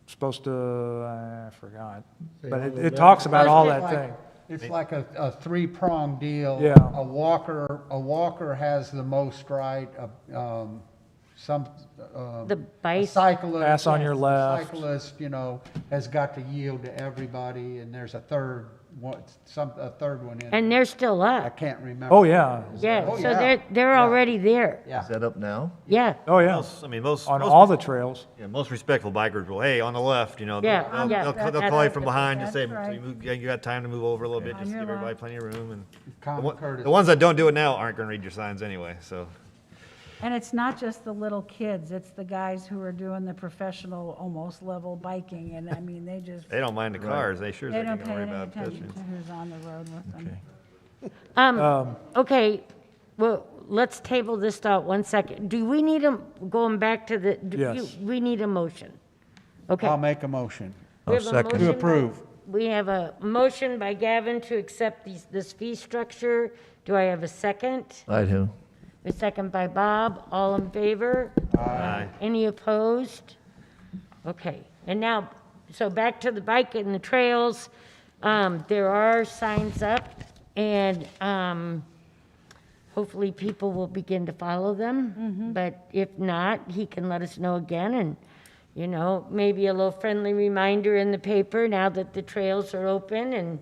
Speaker 2: supposed to, I forgot. But it talks about all that thing.
Speaker 5: It's like a three-pronged deal.
Speaker 2: Yeah.
Speaker 5: A walker has the most right,
Speaker 1: The
Speaker 5: a cyclist.
Speaker 2: Pass on your
Speaker 5: yes, a
Speaker 2: left.
Speaker 5: Cyclist, you know, has got to yield to everybody, and there's a third a third one in.
Speaker 1: And they're still
Speaker 5: I
Speaker 1: up.
Speaker 5: can't remember.
Speaker 2: Oh, yeah.
Speaker 1: Yeah,
Speaker 5: Oh,
Speaker 1: so
Speaker 5: yeah.
Speaker 1: they're already there.
Speaker 5: Yeah.
Speaker 7: Is that up now?
Speaker 1: Yeah,
Speaker 2: Oh, yeah.
Speaker 9: I mean, most,
Speaker 2: On
Speaker 9: most-
Speaker 2: all the trails.
Speaker 9: yeah, most respectful bikers will, hey, on the left, you know,
Speaker 1: Yeah,
Speaker 9: they'll,
Speaker 1: yeah.
Speaker 9: they'll call you from behind and
Speaker 6: That's
Speaker 9: say,
Speaker 6: right.
Speaker 9: you got time to move over a little bit,
Speaker 6: On
Speaker 9: just to
Speaker 6: your
Speaker 9: give everybody
Speaker 6: left.
Speaker 9: plenty of room. And
Speaker 5: Common courtesy.
Speaker 9: the ones that don't do it now aren't gonna read your signs anyway, so.
Speaker 6: And it's not just the little kids, it's the guys who are doing the professional, almost level biking, and I mean, they just,
Speaker 9: They don't mind the cars, they sure as
Speaker 6: they
Speaker 9: heck
Speaker 6: don't
Speaker 9: ain't
Speaker 6: pay
Speaker 9: gonna worry
Speaker 6: any
Speaker 9: about
Speaker 6: attention to
Speaker 9: pedestrians.
Speaker 6: who's on the road with them.
Speaker 1: okay, well, let's table this thought 1 second. Do we need a, going back to the,
Speaker 2: Yes.
Speaker 1: we need a motion? Okay.
Speaker 5: I'll make a motion.
Speaker 1: We
Speaker 7: I'll
Speaker 1: have a
Speaker 7: second.
Speaker 1: motion
Speaker 5: To
Speaker 1: by-
Speaker 5: approve.
Speaker 1: We have a motion by Gavin to accept this fee structure. Do I have a second?
Speaker 7: I do.
Speaker 1: A second by Bob. All in favor?
Speaker 9: Aye.
Speaker 1: Any opposed? Okay, and now, so back to the bike and the trails. There are signs up, and hopefully people will begin to follow them. But if not, he can let us know again, and, you know, maybe a little friendly reminder in the paper now that the trails are open and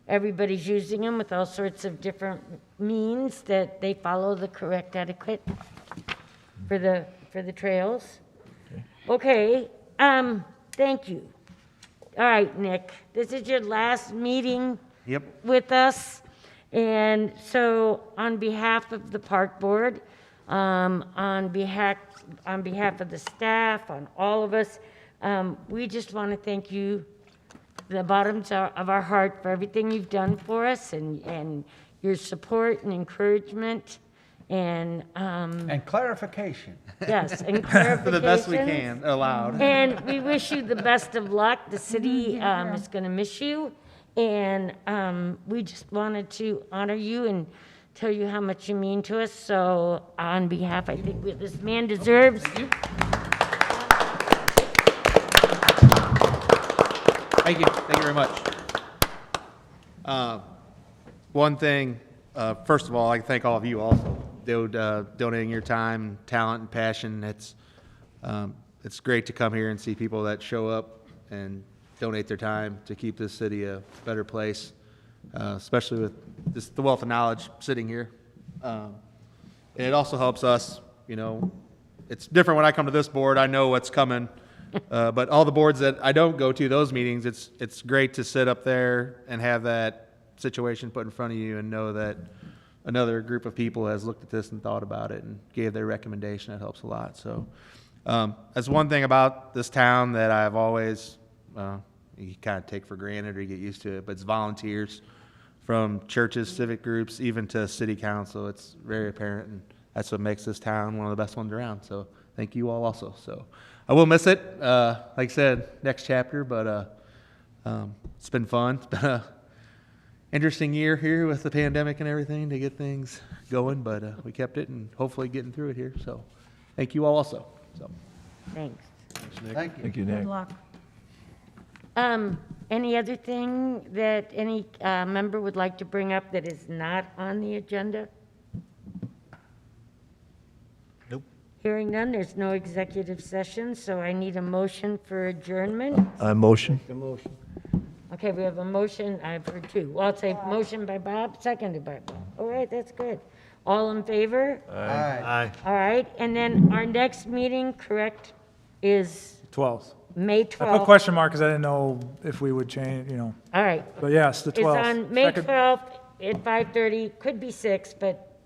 Speaker 1: everybody's using them with all sorts of different means, that they follow the correct etiquette for the trails. Okay, thank you. All right, Nick, this is your last meeting
Speaker 10: Yep.
Speaker 1: with us. And so on behalf of the park board, on behalf of the staff, on all of us, we just want to thank you, the bottoms of our heart, for everything you've done for us, and your support and encouragement, and,
Speaker 5: And clarification.
Speaker 1: yes, and clarifications.
Speaker 10: For the best we can, allowed.
Speaker 1: And we wish you the best of luck. The city is going to miss you. And we just wanted to honor you and tell you how much you mean to us. So on behalf, I think this man deserves.
Speaker 10: Thank you very much. One thing, first of all, I thank all of you also, donating your time, talent, and passion. It's great to come here and see people that show up and donate their time to keep this city a better place, especially with just the wealth of knowledge sitting here. And it also helps us, you know, it's different when I come to this board, I know what's coming. But all the boards that I don't go to, those meetings, it's great to sit up there and have that situation put in front of you and know that another group of people has looked at this and thought about it and gave their recommendation. It helps a lot. So that's one thing about this town that I've always, you kind of take for granted or you get used to it, but it's volunteers from churches, civic groups, even to city council. It's very apparent, and that's what makes this town one of the best ones around. So thank you all also. So I will miss it. Like I said, next chapter, but it's been fun. It's been a interesting year here with the pandemic and everything to get things going, but we kept it and hopefully getting through it here. So thank you all also. So.
Speaker 1: Thanks.
Speaker 5: Thank you.
Speaker 7: Thank you, Nick.
Speaker 6: Good luck.
Speaker 1: Any other thing that any member would like to bring up that is not on the agenda?
Speaker 9: Nope.
Speaker 1: Hearing none, there's no executive session, so I need a motion for adjournment.
Speaker 7: I motion.
Speaker 1: Okay, we have a motion, I've heard two. Well, I'll say motion by Bob, seconded by Bob. All right, that's good. All in favor?
Speaker 5: Aye.
Speaker 9: Aye.
Speaker 1: All right, and then our next meeting, correct, is
Speaker 2: 12th.
Speaker 1: May
Speaker 2: I put
Speaker 1: 12th.
Speaker 2: question mark because I didn't know if we would change, you know.
Speaker 1: All right.
Speaker 2: But yes, the
Speaker 1: It's
Speaker 2: 12th.
Speaker 1: on May
Speaker 2: Second-
Speaker 1: 12th at 5:30, could be 6, but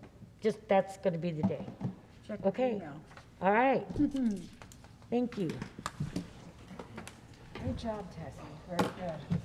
Speaker 1: just, that's going to be the day.
Speaker 6: Check your
Speaker 1: Okay.
Speaker 6: email.
Speaker 1: All right. Thank you.
Speaker 6: Good job, Tessie, very good.